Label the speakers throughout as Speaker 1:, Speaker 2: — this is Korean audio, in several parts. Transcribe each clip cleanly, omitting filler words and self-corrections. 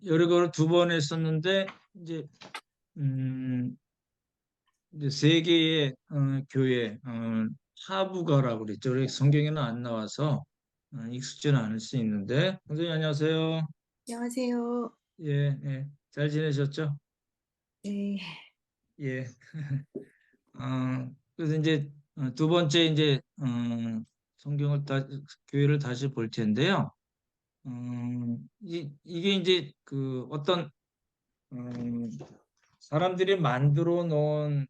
Speaker 1: 여러 걸 두 번 했었는데 이제 음, 이제 세 개의 교회 하부가라고 그랬죠. 그래서 성경에는 안 나와서 익숙지는 않을 수 있는데, 선생님 안녕하세요.
Speaker 2: 안녕하세요.
Speaker 1: 예, 예. 잘 지내셨죠?
Speaker 2: 네.
Speaker 1: 예. 그래서 이제 두 번째 이제 성경을 교회를 다시 볼 텐데요. 이게 이제 그 어떤 음, 사람들이 만들어 놓은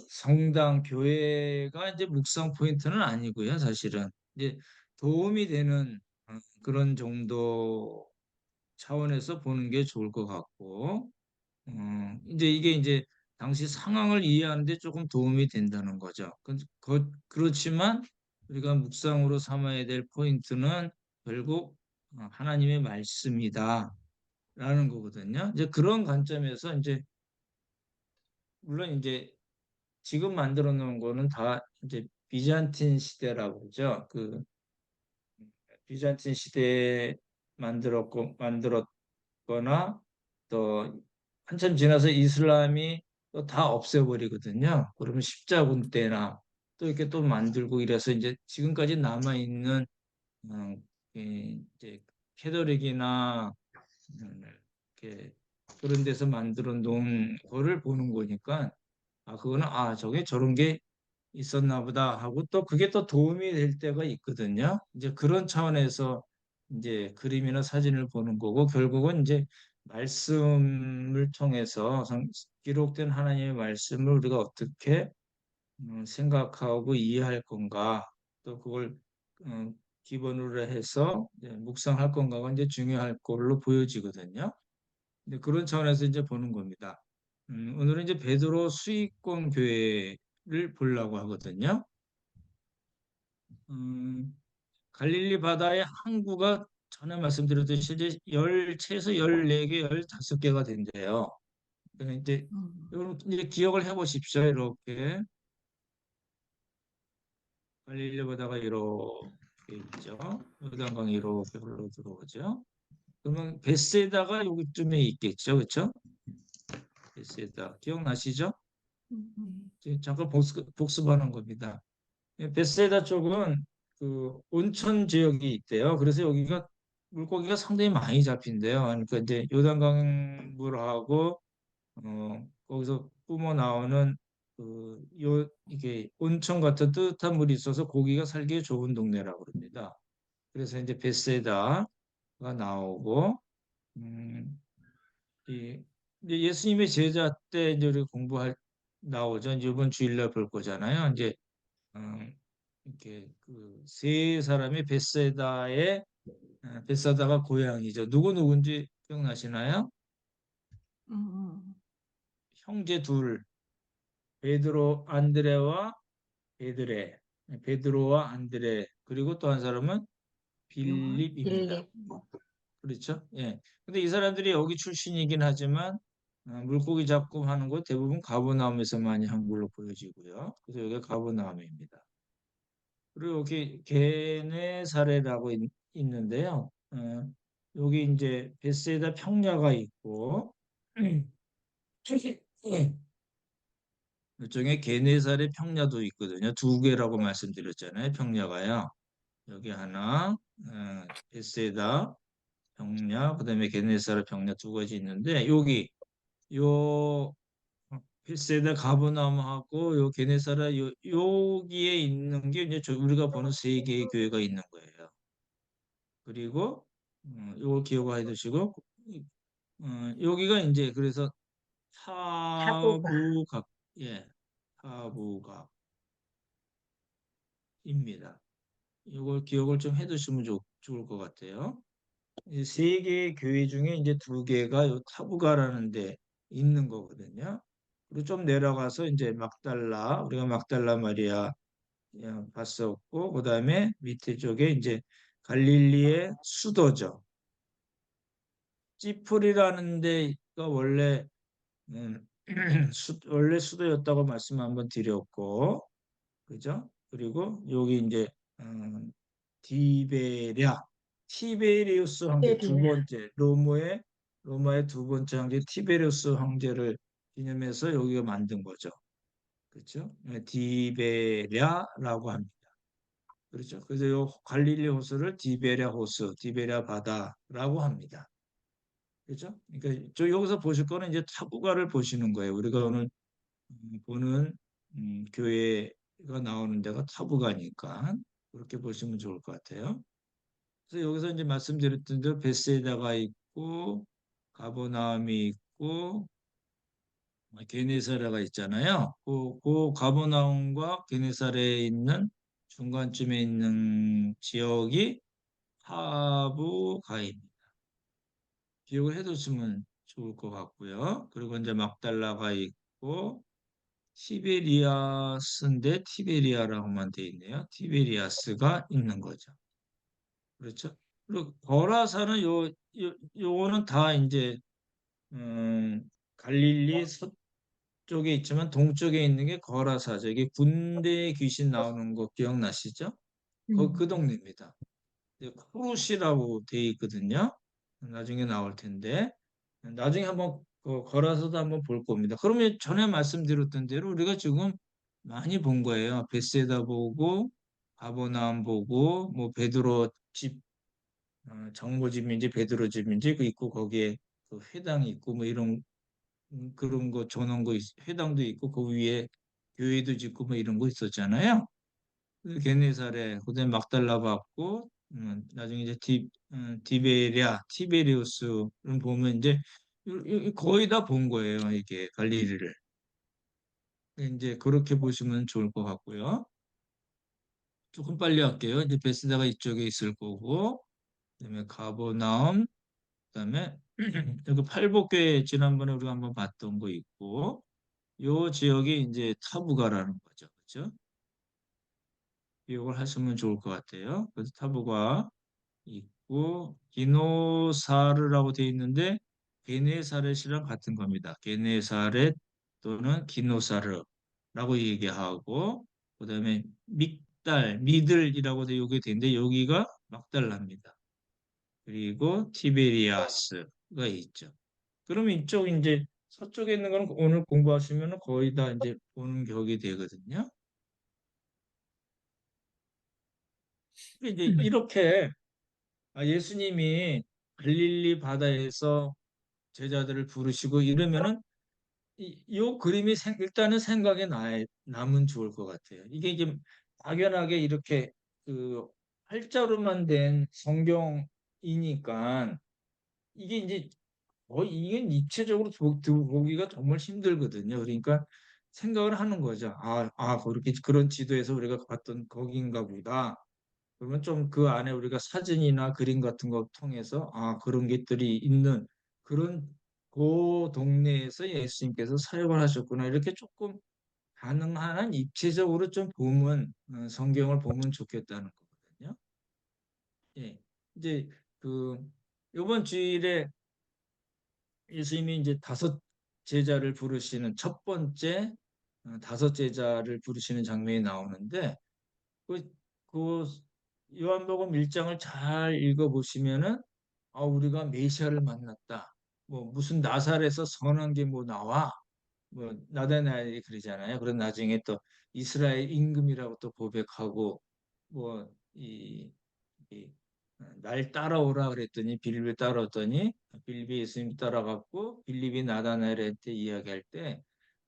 Speaker 1: 성당, 교회가 이제 묵상 포인트는 아니고요, 사실은. 이제 도움이 되는 그런 정도 차원에서 보는 게 좋을 것 같고, 이제 이게 이제 당시 상황을 이해하는 데 조금 도움이 된다는 거죠. 그렇지만 우리가 묵상으로 삼아야 될 포인트는 결국 하나님의 말씀이다라는 거거든요. 이제 그런 관점에서 이제 물론 이제 지금 만들어 놓은 거는 다 이제 비잔틴 시대라고 그러죠. 그 비잔틴 시대에 만들었거나 또 한참 지나서 이슬람이 또 다 없애버리거든요. 그러면 십자군 때나 또 이렇게 또 만들고 이래서 이제 지금까지 남아 있는 이제 캐톨릭이나 이렇게 그런 데서 만들어 놓은 거를 보는 거니까 그거는 저게 저런 게 있었나 보다 하고 또 그게 또 도움이 될 때가 있거든요. 이제 그런 차원에서 이제 그림이나 사진을 보는 거고 결국은 이제 말씀을 통해서 기록된 하나님의 말씀을 우리가 어떻게 생각하고 이해할 건가 또 그걸 어, 기본으로 해서 이제 묵상할 건가가 이제 중요할 걸로 보여지거든요. 근데 그런 차원에서 이제 보는 겁니다. 오늘은 이제 베드로 수익공 교회를 보려고 하거든요. 음, 갈릴리 바다의 항구가 전에 말씀드렸듯이 이제 최소 14개, 15개가 된대요. 그러니까 이제
Speaker 2: 음.
Speaker 1: 여러분 이제 기억을 해 보십시오. 이렇게 갈릴리 바다가 이렇게 있죠. 요단강이 이렇게 흘러 들어오죠. 그러면 벳세다가 여기쯤에 있겠죠. 그렇죠? 벳세다. 기억나시죠? 지금 잠깐 복습하는 겁니다. 베세다 쪽은 그 온천 지역이 있대요. 그래서 여기가 물고기가 상당히 많이 잡힌대요. 그러니까 이제 요단강 물하고 거기서 뿜어 나오는 이게 온천 같은 뜨뜻한 물이 있어서 고기가 살기 좋은 동네라고 그럽니다. 그래서 이제 베세다가 나오고 음, 이제 예수님의 제자 때 이제 우리 공부할 나오죠. 이제 이번 주일날 볼 거잖아요. 이제 어, 이렇게 그 세 사람이 벳사다가 고향이죠. 누구 누군지 기억나시나요?
Speaker 2: 음.
Speaker 1: 형제 둘, 베드로, 안드레와 베드레, 베드로와 안드레, 그리고 또 한 사람은
Speaker 2: 요한,
Speaker 1: 빌립입니다.
Speaker 2: 빌립.
Speaker 1: 그렇죠? 예. 근데 이 사람들이 여기 출신이긴 하지만 물고기 잡고 하는 거 대부분 가버나움에서 많이 한 걸로 보여지고요. 그래서 여기가 가버나움입니다. 그리고 여기 게네사레라고 있는데요. 여기 이제 벳세다 평야가 있고 이쪽에 게네사렛 평야도 있거든요. 두 개라고 말씀드렸잖아요. 평야가요. 여기 하나, 벳세다 평야, 그다음에 게네사렛 평야 두 가지 있는데 요 벳세다 가브나움하고 요 게네사렛 여기에 있는 게 이제 우리가 보는 세 개의 교회가 있는 거예요. 그리고 요거 기억해 두시고 여기가 이제 그래서
Speaker 2: 하부가.
Speaker 1: 하부각 예 하부각입니다. 이걸 기억을 좀 해두시면 좋을 것 같아요. 이 세 개의 교회 중에 이제 두 개가 요 타부가라는 데 있는 거거든요. 그리고 좀 내려가서 이제 막달라 우리가 막달라 마리아 봤었고 그다음에 밑에 쪽에 이제 갈릴리의 수도죠. 찌풀이라는 데가 원래 원래 수도였다고 말씀 한번 드렸고, 그죠? 그리고 여기 이제 음, 디베랴, 티베리우스 황제 두
Speaker 2: 시베리아.
Speaker 1: 번째 로마의 로마의 두 번째 황제 티베리우스 황제를 기념해서 여기가 만든 거죠. 그렇죠? 디베랴라고 합니다. 그렇죠. 그래서 요 갈릴리 호수를 디베랴 호수, 디베랴 바다라고 합니다. 그렇죠? 그러니까 저 여기서 보실 거는 이제 타부가를 보시는 거예요. 우리가 오늘 보는 교회가 나오는 데가 타부가니까 그렇게 보시면 좋을 것 같아요. 그래서 여기서 이제 말씀드렸던 대로 베세다가 있고 가버나움이 있고 게네사라가 있잖아요. 그 가버나움과 게네사라에 있는 중간쯤에 있는 지역이 하부가입니다. 기억을 해두시면 좋을 것 같고요. 그리고 이제 막달라가 있고 티베리아스인데 티베리아라고만 돼 있네요. 티베리아스가 있는 거죠. 그렇죠? 그리고 거라사는 요거는 다 이제 갈릴리 서쪽에 있지만 동쪽에 있는 게 거라사죠. 이게 군대 귀신 나오는 거 기억나시죠? 그 동네입니다. 코르시라고 돼 있거든요. 나중에 나올 텐데 나중에 한번 걸어서도 한번 볼 겁니다. 그러면 전에 말씀드렸던 대로 우리가 지금 많이 본 거예요. 베세다 보고 가버나움 보고 뭐 베드로 집 정보 집인지 베드로 집인지 그 있고 거기에 그 회당이 있고 뭐 이런 그런 거 전원 거 회당도 있고 그 위에 교회도 짓고 뭐 이런 거 있었잖아요. 그 게네사렛, 그다음에 막달라 받고, 나중에 이제 디베랴, 티베리우스를 보면 이제 거의 다 본 거예요, 이게 갈릴리를. 이제 그렇게 보시면 좋을 것 같고요. 조금 빨리 할게요. 이제 베스다가 이쪽에 있을 거고, 그다음에 가버나움, 그다음에 여기 팔복교회 지난번에 우리가 한번 봤던 거 있고, 요 지역이 이제 타부가라는 거죠, 그렇죠? 기억을 하시면 좋을 것 같아요. 그래서 타부가 있고 기노사르라고 되어 있는데 게네사렛이랑 같은 겁니다. 게네사렛 또는 기노사르라고 얘기하고 그다음에 미들이라고 되어 여기 되는데 여기가 막달라입니다. 그리고 티베리아스가 있죠. 그러면 이쪽 이제 서쪽에 있는 거는 오늘 공부하시면 거의 다 이제 보는 격이 되거든요. 이제 이렇게 예수님이 갈릴리 바다에서 제자들을 부르시고 이러면은 요 그림이 일단은 생각에 남은 좋을 것 같아요. 이게 이제 막연하게 이렇게 그 활자로만 된 성경이니까 이게 이제 이게 입체적으로 보기가 정말 힘들거든요. 그러니까 생각을 하는 거죠. 그렇게 그런 지도에서 우리가 봤던 거긴가 보다. 그러면 좀 그 안에 우리가 사진이나 그림 같은 거 통해서 그런 것들이 있는 그런 그 동네에서 예수님께서 사역을 하셨구나 이렇게 조금 가능한 한 입체적으로 좀 보면 성경을 보면 좋겠다는 거거든요. 예. 이제 그 이번 주일에 예수님이 이제 다섯 제자를 부르시는 첫 번째 다섯 제자를 부르시는 장면이 나오는데 그, 그 요한복음 1장을 잘 읽어보시면은 우리가 메시아를 만났다. 뭐 무슨 나사렛에서 선한 게 뭐 나와. 뭐 나다나엘이 그러잖아요. 그런 나중에 또 이스라엘 임금이라고 또 고백하고 뭐이 날 따라오라 그랬더니 빌립을 따라왔더니 빌립이 예수님 따라갔고 빌립이 나다나엘한테 이야기할 때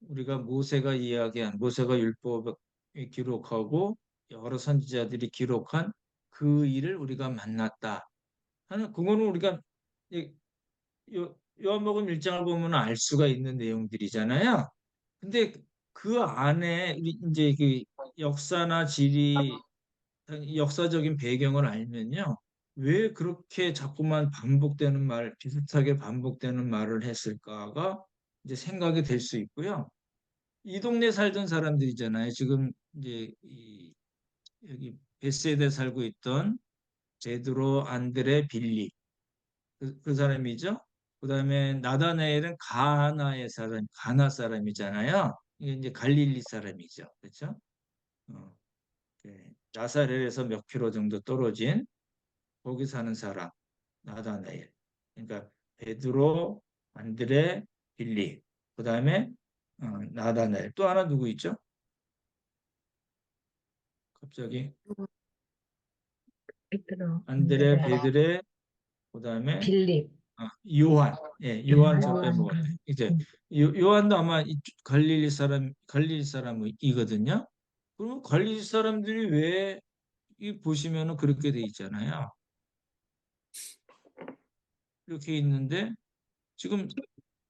Speaker 1: 우리가 모세가 율법에 기록하고 여러 선지자들이 기록한 그 일을 우리가 만났다 하는 그거는 우리가 이- 요한복음 1장을 보면 알 수가 있는 내용들이잖아요. 근데 그 안에 이제 그 역사나 지리 역사적인 배경을 알면요. 왜 그렇게 자꾸만 비슷하게 반복되는 말을 했을까가 이제 생각이 될 수 있고요. 이 동네 살던 사람들이잖아요. 지금 이제 여기 베세데 살고 있던 제드로, 안드레, 빌리 그 사람이죠. 그다음에 나다나엘은 가나 사람이잖아요. 이게 이제 갈릴리 사람이죠. 그렇죠? 어, 네. 나사렛에서 몇 킬로 정도 떨어진 거기 사는 사람 나다나엘. 그러니까 베드로, 안드레, 빌립. 그다음에 나다나엘. 또 하나 누구 있죠? 갑자기
Speaker 2: 베드로,
Speaker 1: 안드레,
Speaker 2: 안드레,
Speaker 1: 베드레, 그다음에
Speaker 2: 빌립,
Speaker 1: 요한. 예, 요한 저
Speaker 2: 요한,
Speaker 1: 빼먹었네. 이제 요한도 아마 갈릴리 사람이거든요. 그럼 갈릴리 사람들이 왜 이 보시면은 그렇게 돼 있잖아요. 이렇게 있는데 지금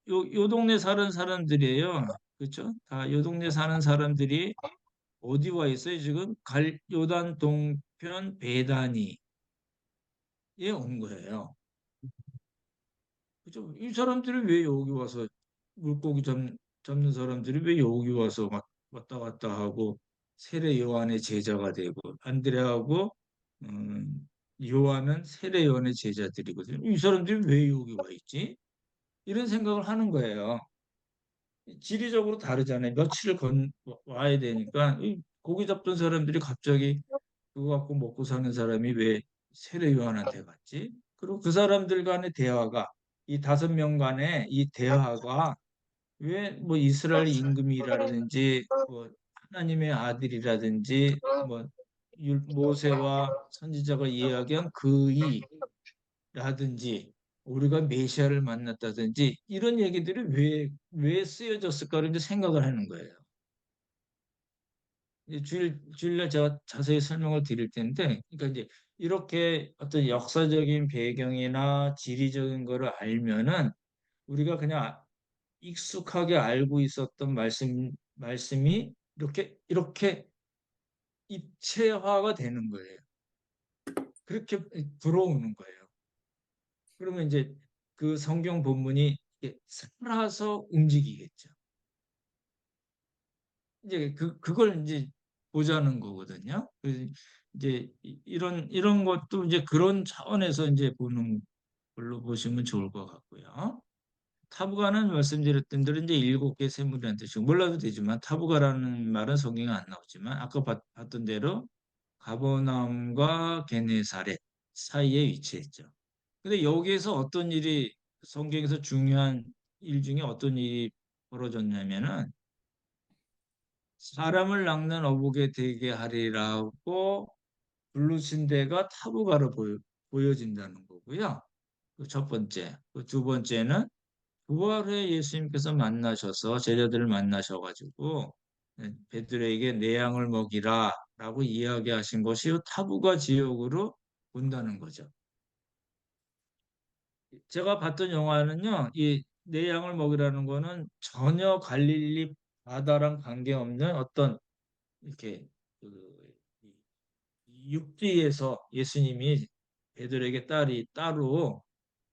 Speaker 1: 요 동네 사는 사람들이에요. 그렇죠? 다 요 동네 사는 사람들이 어디 와 있어요? 지금 요단 동편 베다니에 온 거예요. 그죠? 이 사람들이 왜 여기 와서 물고기 잡는 사람들이 왜 여기 와서 막 왔다 갔다 하고 세례 요한의 제자가 되고 안드레하고 요한은 세례 요한의 제자들이거든요. 이 사람들이 왜 여기 와 있지? 이런 생각을 하는 거예요. 지리적으로 다르잖아요. 며칠을 와야 되니까 이 고기 잡던 사람들이 갑자기 그거 갖고 먹고 사는 사람이 왜 세례 요한한테 갔지? 그리고 그 사람들 간의 대화가 이 5명 간의 이 대화가 왜 뭐 이스라엘 임금이라든지 뭐 하나님의 아들이라든지 뭐 모세와 선지자가 이야기한 그이라든지 우리가 메시아를 만났다든지 이런 얘기들이 왜 쓰여졌을까를 이제 생각을 하는 거예요. 이제 주일날 제가 자세히 설명을 드릴 텐데, 그러니까 이제 이렇게 어떤 역사적인 배경이나 지리적인 거를 알면은 우리가 그냥 익숙하게 알고 있었던 말씀이 이렇게 입체화가 되는 거예요. 그렇게 들어오는 거예요. 그러면 이제 그 성경 본문이 이렇게 살아서 움직이겠죠. 이제 그걸 이제 보자는 거거든요. 그래서 이제 이런 것도 이제 그런 차원에서 이제 보는 걸로 보시면 좋을 것 같고요. 타부가는 말씀드렸던 대로 이제 7개 샘물이라는 뜻이고 몰라도 되지만 타부가라는 말은 성경에 안 나오지만 아까 봤던 대로 가버나움과 게네사렛 사이에 위치했죠. 근데 여기에서 어떤 일이 성경에서 중요한 일 중에 어떤 일이 벌어졌냐면은 사람을 낚는 어복에 되게 하리라고 부르신 데가 타부가로 보여진다는 거고요. 그 첫 번째. 그 두 번째는 부활 후에 예수님께서 만나셔서 제자들을 만나셔가지고 베드로에게 내 양을 먹이라 라고 이야기하신 것이 타부가 지역으로 본다는 거죠. 제가 봤던 영화는요, 이 내 양을 먹이라는 거는 전혀 갈릴리 바다랑 관계없는 어떤 이렇게 그 육지에서 예수님이 베드로에게 따로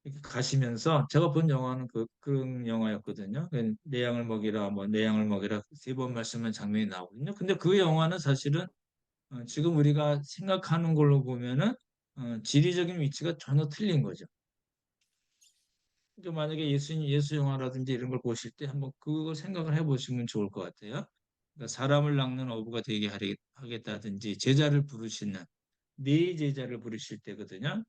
Speaker 1: 이렇게 가시면서 제가 본 영화는 그런 영화였거든요. 내 양을 먹이라 뭐 내 양을 먹이라 3번 말씀한 장면이 나오거든요. 근데 그 영화는 사실은 지금 우리가 생각하는 걸로 보면은 지리적인 위치가 전혀 틀린 거죠. 그러니까 만약에 예수 영화라든지 이런 걸 보실 때 한번 그걸 생각을 해보시면 좋을 것 같아요. 그러니까 사람을 낚는 어부가 되게 하겠다든지 제자를 부르시는 네 제자를 부르실 때거든요.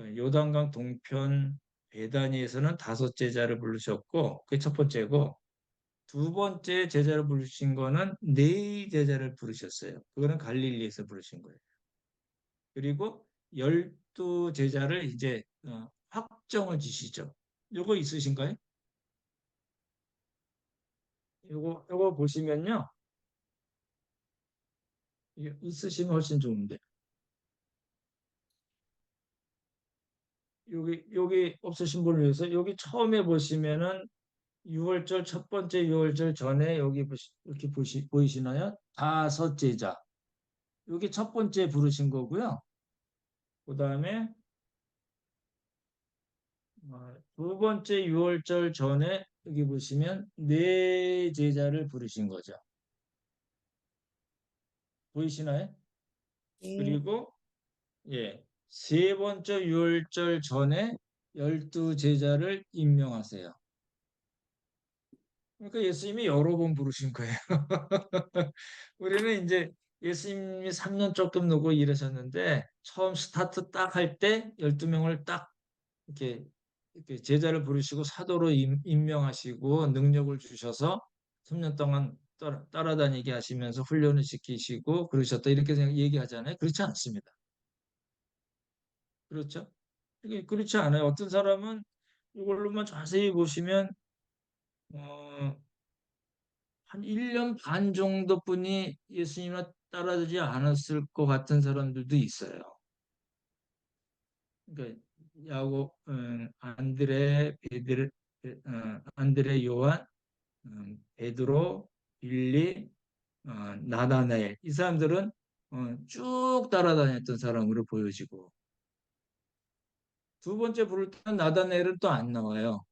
Speaker 1: 요단강 동편 베다니에서는 5 제자를 부르셨고 그게 첫 번째고 두 번째 제자를 부르신 거는 네 제자를 부르셨어요. 그거는 갈릴리에서 부르신 거예요. 그리고 12 제자를 이제 확정을 지시죠. 요거 있으신가요? 요거 보시면요. 이게 있으시면 훨씬 좋은데. 여기 없으신 분을 위해서 여기 처음에 보시면은 6월절 첫 번째 6월절 전에 여기 이렇게 보이시나요? 5 제자. 여기 첫 번째 부르신 거고요. 그 다음에 두 번째 6월절 전에 여기 보시면 4 제자를 부르신 거죠. 보이시나요?
Speaker 2: 예,
Speaker 1: 그리고 예, 세 번째 6월절 전에 12 제자를 임명하세요. 그러니까 예수님이 여러 번 부르신 거예요. 우리는 이제 예수님이 3년 조금 넘고 일하셨는데 처음 스타트 딱 할 때 12명을 딱 이렇게 이렇게 제자를 부르시고 사도로 임명하시고 능력을 주셔서 3년 동안 따라다니게 하시면서 훈련을 시키시고 그러셨다 이렇게 얘기하잖아요. 그렇지 않습니다. 그렇죠? 이게 그렇지 않아요. 어떤 사람은 이걸로만 자세히 보시면 어, 한 1년 반 정도뿐이 예수님을 따라오지 않았을 것 같은 사람들도 있어요. 그러니까 야고, 안드레, 안드레, 요한, 베드로, 빌리, 나다나엘 이 사람들은 쭉 따라다녔던 사람으로 보여지고 두 번째 부를 때는 나다나엘은 또 안 나와요.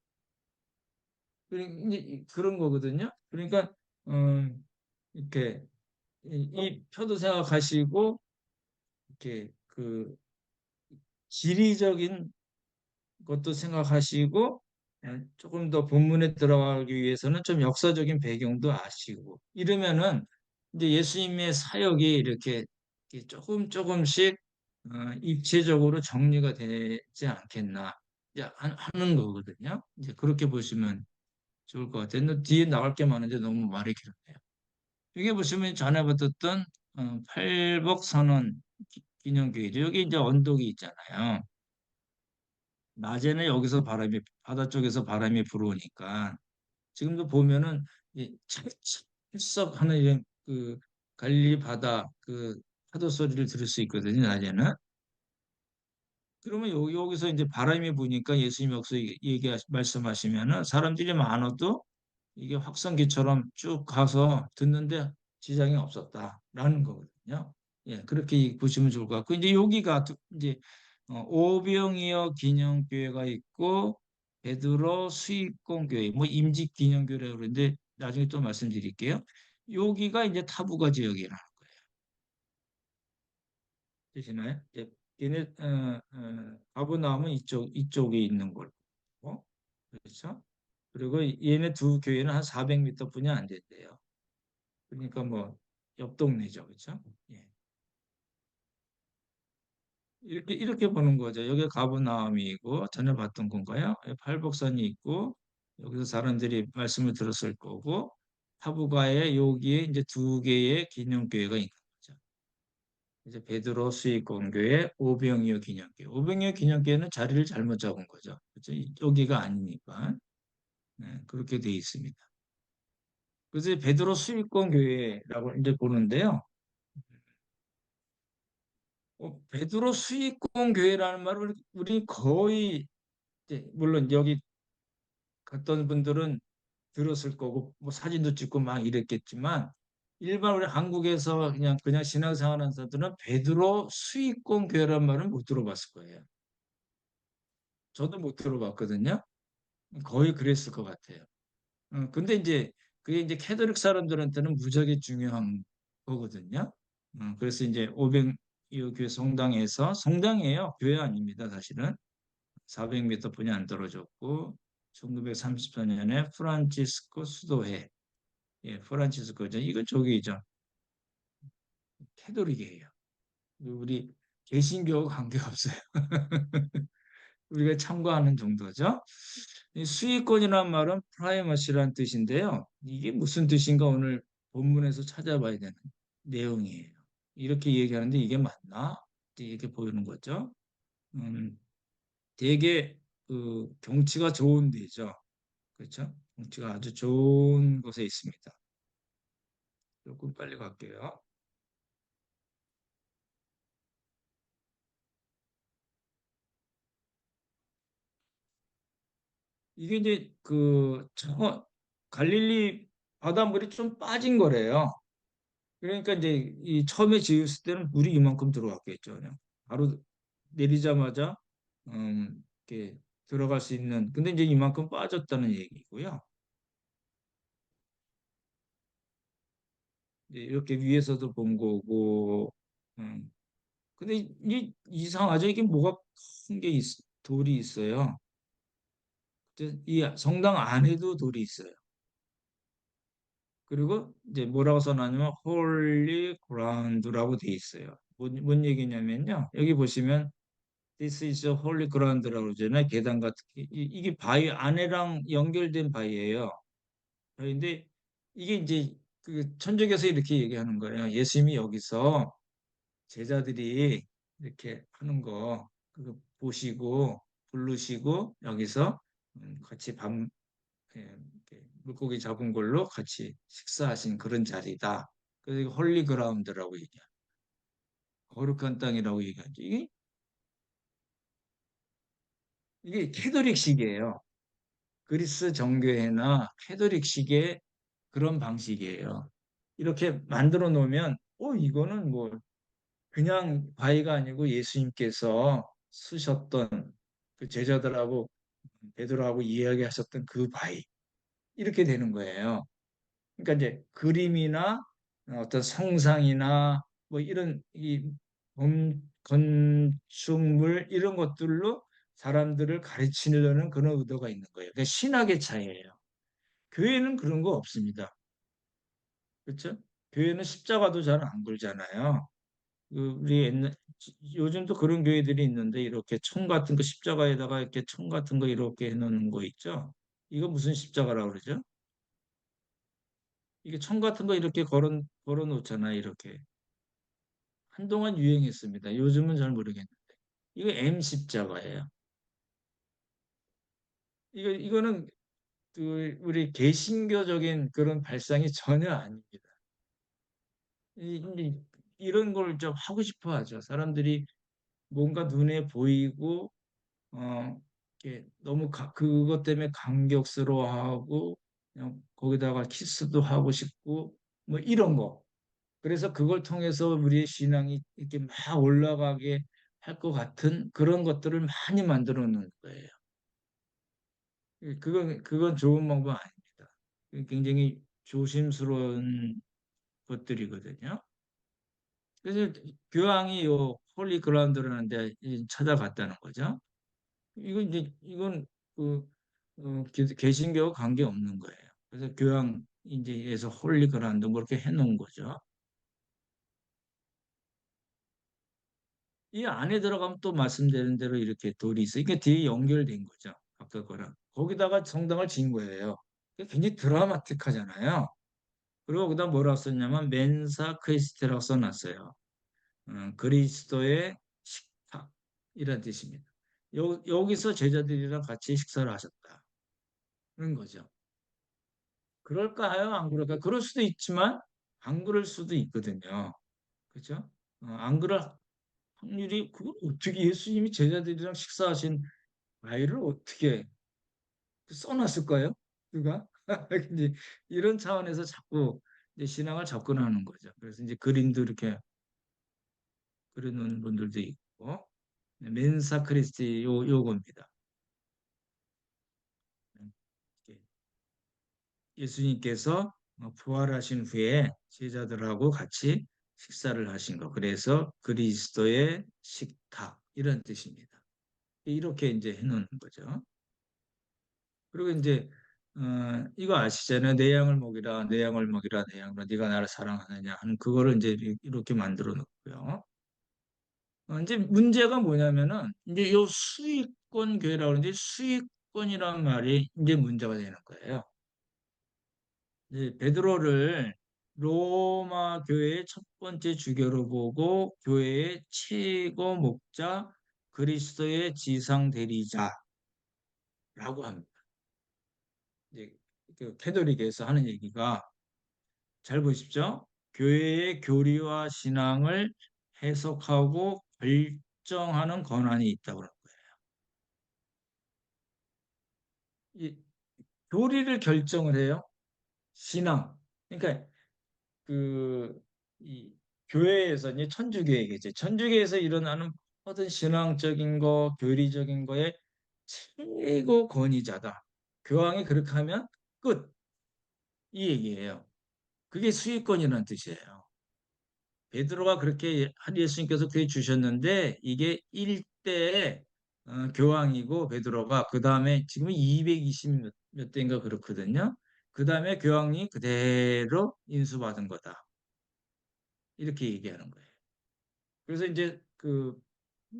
Speaker 1: 그런 거거든요. 그러니까 이렇게 이 표도 생각하시고 이렇게 그 지리적인 것도 생각하시고 조금 더 본문에 들어가기 위해서는 좀 역사적인 배경도 아시고 이러면은 이제 예수님의 사역이 이렇게 조금 조금씩 입체적으로 정리가 되지 않겠나 이제 하는 거거든요. 이제 그렇게 보시면 좋을 것 같아요. 근데 뒤에 나갈 게 많은데 너무 말이 길었네요. 여기 보시면 전에 봤던 팔복선언 기념교회죠. 여기 이제 언덕이 있잖아요. 낮에는 여기서 바다 쪽에서 바람이 불어오니까 지금도 보면은 이 찰썩하는 이런 그 갈릴리 바다 그 파도 소리를 들을 수 있거든요, 낮에는. 그러면 여기서 이제 바람이 부니까 예수님 여기서 말씀하시면은 사람들이 많아도 이게 확성기처럼 쭉 가서 듣는데 지장이 없었다라는 거거든요. 예, 그렇게 보시면 좋을 것 같고 이제 여기가 이제 오병이어 기념교회가 있고 베드로 수익공교회, 뭐 임직 기념교회라고 그러는데 나중에 또 말씀드릴게요. 여기가 이제 타부가 지역이라는 거예요. 되시나요? 예, 얘네 가브나움은 이쪽에 있는 걸고, 그렇죠? 그리고 얘네 두 교회는 한 400m 뿐이 안 된대요. 그러니까 뭐 옆 동네죠, 그렇죠? 예. 이렇게 보는 거죠. 여기 가브나움이고 전에 봤던 건가요? 예, 팔복선이 있고 여기서 사람들이 말씀을 들었을 거고 타부가에 여기에 이제 두 개의 기념교회가 있는 거죠. 이제 베드로 수익공교회, 오병이어 기념교회. 오병이어 기념교회는 자리를 잘못 잡은 거죠. 그렇죠? 여기가 아니니까. 네, 그렇게 돼 있습니다. 그래서 베드로 수익공교회라고 이제 보는데요. 베드로 수익공교회라는 말을 우리 거의 이제 물론 여기 갔던 분들은 들었을 거고 뭐 사진도 찍고 막 이랬겠지만 일반 우리 한국에서 그냥 신앙생활하는 사람들은 베드로 수익공 교회란 말은 못 들어봤을 거예요. 저도 못 들어봤거든요. 거의 그랬을 것 같아요. 근데 이제 그게 이제 캐톨릭 사람들한테는 무지하게 중요한 거거든요. 그래서 이제 오병이어 교회 성당이에요. 교회 아닙니다, 사실은. 400m 뿐이 안 떨어졌고 1934년에 프란치스코 수도회 예, 프란치스코죠. 이건 저기죠. 캐톨릭이에요. 우리 개신교하고 관계없어요. 우리가 참고하는 정도죠. 이 수익권이란 말은 프라이머시라는 뜻인데요. 이게 무슨 뜻인가 오늘 본문에서 찾아봐야 되는 내용이에요. 이렇게 얘기하는데 이게 맞나? 이렇게 보이는 거죠. 음, 되게 그 경치가 좋은 데죠. 그렇죠? 경치가 아주 좋은 곳에 있습니다. 조금 빨리 갈게요. 이게 이제 갈릴리 바닷물이 좀 빠진 거래요. 그러니까 이제 이 처음에 지었을 때는 물이 이만큼 들어왔겠죠. 그냥 바로 내리자마자 이렇게 들어갈 수 있는. 근데 이제 이만큼 빠졌다는 얘기고요. 이제 이렇게 위에서도 본 거고. 음. 근데 이상하죠. 이게 뭐가 큰 게 돌이 있어요. 이 성당 안에도 돌이 있어요. 그리고 이제 뭐라고 써놨냐면 홀리 그라운드라고 돼 있어요. 뭔 얘기냐면요. 여기 보시면 This is a holy ground라고 그러잖아요. 계단 같은 이게 바위 안에랑 연결된 바위예요. 그런데 이게 이제 그 천주교에서 이렇게 얘기하는 거예요. 예수님이 여기서 제자들이 이렇게 하는 거 그거 보시고 부르시고 여기서 같이 예, 이렇게 물고기 잡은 걸로 같이 식사하신 그런 자리다. 그래서 이거 홀리 그라운드라고 얘기해요. 거룩한 땅이라고 얘기하죠. 이게 캐톨릭식이에요. 그리스 정교회나 캐톨릭식의 그런 방식이에요. 이렇게 만들어 놓으면 이거는 뭐 그냥 바위가 아니고 예수님께서 쓰셨던 그 제자들하고 베드로하고 이야기하셨던 그 바위 이렇게 되는 거예요. 그러니까 이제 그림이나 어떤 성상이나 뭐 이런 이 건축물 이런 것들로 사람들을 가르치려는 그런 의도가 있는 거예요. 그러니까 신학의 차이예요. 교회는 그런 거 없습니다. 그렇죠? 교회는 십자가도 잘 안 걸잖아요. 우리 요즘도 그런 교회들이 있는데 이렇게 총 같은 거 십자가에다가 이렇게 총 같은 거 이렇게 해놓는 거 있죠? 이거 무슨 십자가라고 그러죠? 이게 총 같은 거 이렇게 걸어 놓잖아요. 이렇게. 한동안 유행했습니다. 요즘은 잘 모르겠는데. 이거 M 십자가예요. 이거는 그 우리 개신교적인 그런 발상이 전혀 아닙니다. 이런 걸 좀 하고 싶어 하죠. 사람들이 뭔가 눈에 보이고 이렇게 너무 그것 때문에 감격스러워하고 그냥 거기다가 키스도 하고 싶고 뭐 이런 거. 그래서 그걸 통해서 우리의 신앙이 이렇게 막 올라가게 할 것 같은 그런 것들을 많이 만들어 놓은 거예요. 그건 좋은 방법 아닙니다. 굉장히 조심스러운 것들이거든요. 그래서 교황이 요 홀리 그라운드라는 데 찾아갔다는 거죠. 이건 그 개신교와 관계 없는 거예요. 그래서 교황 이제에서 홀리 그라운드 뭐 이렇게 해놓은 거죠. 이 안에 들어가면 또 말씀드린 대로 이렇게 돌이 있어요. 이게 뒤에 연결된 거죠. 아까 거랑. 거기다가 성당을 지은 거예요. 굉장히 드라마틱하잖아요. 그리고 그다음 뭐라고 썼냐면 멘사 크리스테라고 써놨어요. 그리스도의 식탁 이런 뜻입니다. 여기서 제자들이랑 같이 식사를 하셨다. 그런 거죠. 그럴까요? 안 그럴까요? 그럴 수도 있지만 안 그럴 수도 있거든요. 그렇죠? 안 그럴 확률이 그걸 어떻게 예수님이 제자들이랑 식사하신 아이를 어떻게 써놨을까요? 누가? 근데 이런 차원에서 자꾸 이제 신앙을 접근하는 거죠. 그래서 이제 그림도 이렇게 그려놓는 분들도 있고 멘사 크리스티 요겁니다. 예수님께서 부활하신 후에 제자들하고 같이 식사를 하신 거. 그래서 그리스도의 식탁 이런 뜻입니다. 이렇게 이제 해놓는 거죠. 그리고 이제 이거 아시잖아요. 내 양을 먹이라, 내 양을 먹이라, 내 양으로 네가 나를 사랑하느냐 하는 그거를 이제 이렇게 만들어 놓고요. 이제 문제가 뭐냐면은 이제 요 수익권 교회라고 하는데 수익권이란 말이 이제 문제가 되는 거예요. 이제 베드로를 로마 교회의 첫 번째 주교로 보고 교회의 최고 목자 그리스도의 지상 대리자라고 합니다. 이제 그 캐톨릭에서 하는 얘기가 잘 보십시오. 교회의 교리와 신앙을 해석하고 결정하는 권한이 있다고 그런 거예요. 이 교리를 결정을 해요. 신앙. 그러니까 이 교회에서 이제 천주교회겠죠. 천주교에서 일어나는 모든 신앙적인 거, 교리적인 거에 최고 권위자다. 교황이 그렇게 하면 끝. 이 얘기예요. 그게 수익권이라는 뜻이에요. 베드로가 그렇게 한 예수님께서 그게 주셨는데 이게 1대 교황이고 베드로가 그 다음에 지금 220 몇 대인가 그렇거든요. 그 다음에 교황이 그대로 인수받은 거다. 이렇게 얘기하는 거예요. 그래서 이제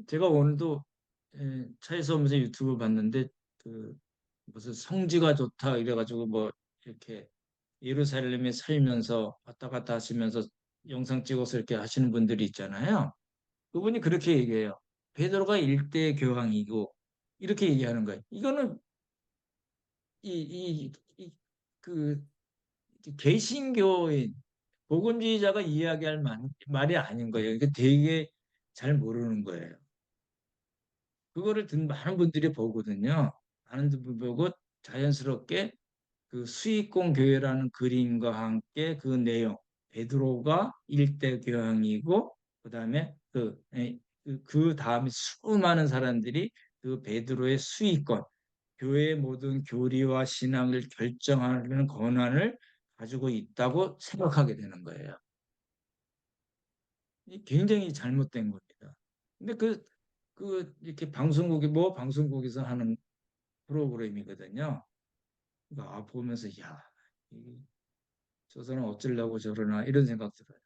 Speaker 1: 제가 오늘도 차에서 오면서 유튜브 봤는데 그 무슨 성지가 좋다 이래가지고 뭐 이렇게 예루살렘에 살면서 왔다 갔다 하시면서 영상 찍어서 이렇게 하시는 분들이 있잖아요. 그분이 그렇게 얘기해요. 베드로가 일대 교황이고 이렇게 얘기하는 거예요. 이거는 그 개신교인 복음주의자가 이야기할 말이 아닌 거예요. 이게 되게 잘 모르는 거예요. 그거를 듣는 많은 분들이 보거든요. 많은 분들이 보고 자연스럽게 그 수익공 교회라는 그림과 함께 그 내용, 베드로가 일대 교황이고 그다음에 그 다음에 수많은 사람들이 그 베드로의 수익권, 교회의 모든 교리와 신앙을 결정하는 권한을 가지고 있다고 생각하게 되는 거예요. 굉장히 잘못된 겁니다. 근데 이렇게 방송국에서 하는 프로그램이거든요. 그러니까 보면서 야, 저 사람 어쩌려고 저러나 이런 생각 들어요.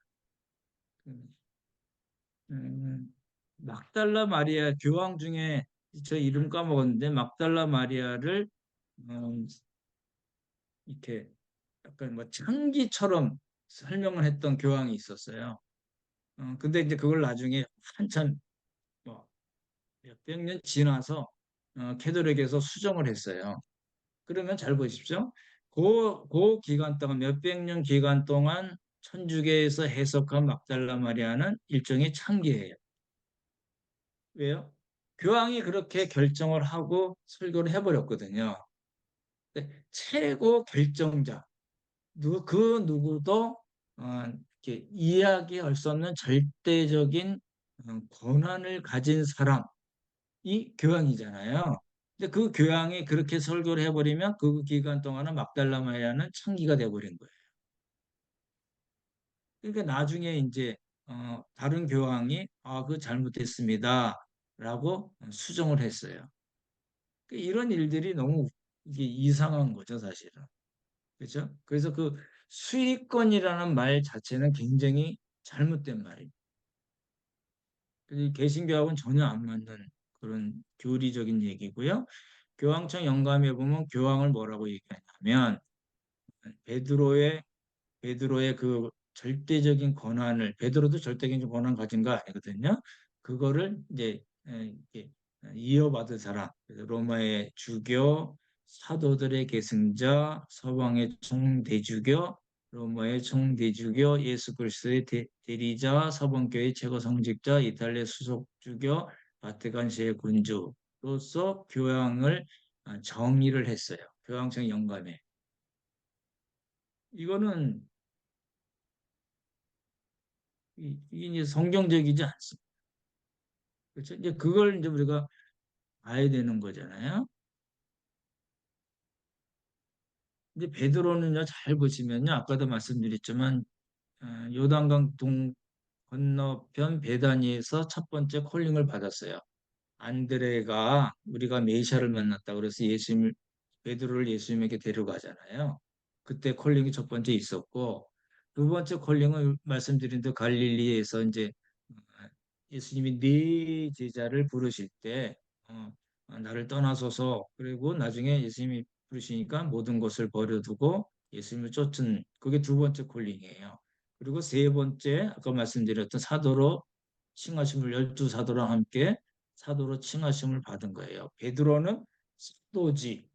Speaker 1: 음, 막달라 마리아 교황 중에 저 이름 까먹었는데 막달라 마리아를 음, 이렇게 약간 뭐 창기처럼 설명을 했던 교황이 있었어요. 근데 이제 그걸 나중에 한참 뭐 몇백 년 지나서 캐톨릭에서 수정을 했어요. 그러면 잘 보십시오. 그 기간 동안 몇백 년 기간 동안 천주교에서 해석한 막달라 마리아는 일종의 창기예요. 왜요? 교황이 그렇게 결정을 하고 설교를 해버렸거든요. 최고 결정자, 그 누구도 이렇게 이야기할 수 없는 절대적인 권한을 가진 사람이 교황이잖아요. 근데 그 교황이 그렇게 설교를 해버리면 그 기간 동안은 막달라 마리아는 창기가 돼버린 거예요. 그러니까 나중에 이제 다른 교황이 그 잘못했습니다라고 수정을 했어요. 그러니까 이런 일들이 너무 이게 이상한 거죠, 사실은. 그렇죠? 그래서 그 수익권이라는 말 자체는 굉장히 잘못된 말이에요. 개신교하고는 전혀 안 맞는 그런 교리적인 얘기고요. 교황청 영감에 보면 교황을 뭐라고 얘기하냐면 베드로의 베드로의 그 절대적인 권한을 베드로도 절대적인 권한 가진 거 아니거든요. 그거를 이제 이렇게 이어받은 사람, 그래서 로마의 주교, 사도들의 계승자, 서방의 총대주교, 로마의 총대주교, 예수 그리스도의 대리자, 서방교회 최고 성직자, 이탈리아 수석 주교, 바티칸 제군주로서 교황을 정의를 했어요. 교황청 영감에. 이거는 이게 이제 성경적이지 않습니다. 그렇죠? 이제 그걸 이제 우리가 봐야 되는 거잖아요. 이제 베드로는요, 잘 보시면요, 아까도 말씀드렸지만 요단강 동 건너편 베다니에서 첫 번째 콜링을 받았어요. 안드레가 우리가 메시아를 만났다 그래서 베드로를 예수님에게 데려가잖아요. 그때 콜링이 첫 번째 있었고 두 번째 콜링은 말씀드린 대 갈릴리에서 이제 예수님이 네 제자를 부르실 때 나를 떠나소서 그리고 나중에 예수님이 부르시니까 모든 것을 버려두고 예수님을 쫓은 그게 두 번째 콜링이에요. 그리고 세 번째 아까 말씀드렸던 사도로 칭하심을 열두 사도랑 함께 사도로 칭하심을 받은 거예요. 베드로는 사도지,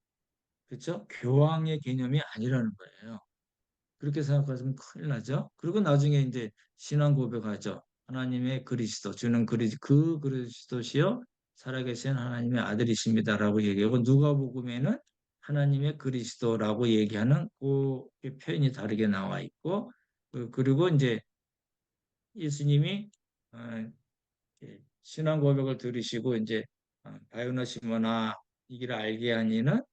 Speaker 1: 그렇죠? 교황의 개념이 아니라는 거예요. 그렇게 생각하시면 큰일 나죠. 그리고 나중에 이제 신앙 고백하죠. 하나님의 그리스도, 주는 그 그리스도시요 살아계신 하나님의 아들이십니다라고 얘기하고 누가복음에는 하나님의 그리스도라고 얘기하는 그 표현이 다르게 나와 있고 그리고 이제 예수님이 어, 신앙 고백을 들으시고 이제 바요나 시모나 이기를 알게 하니는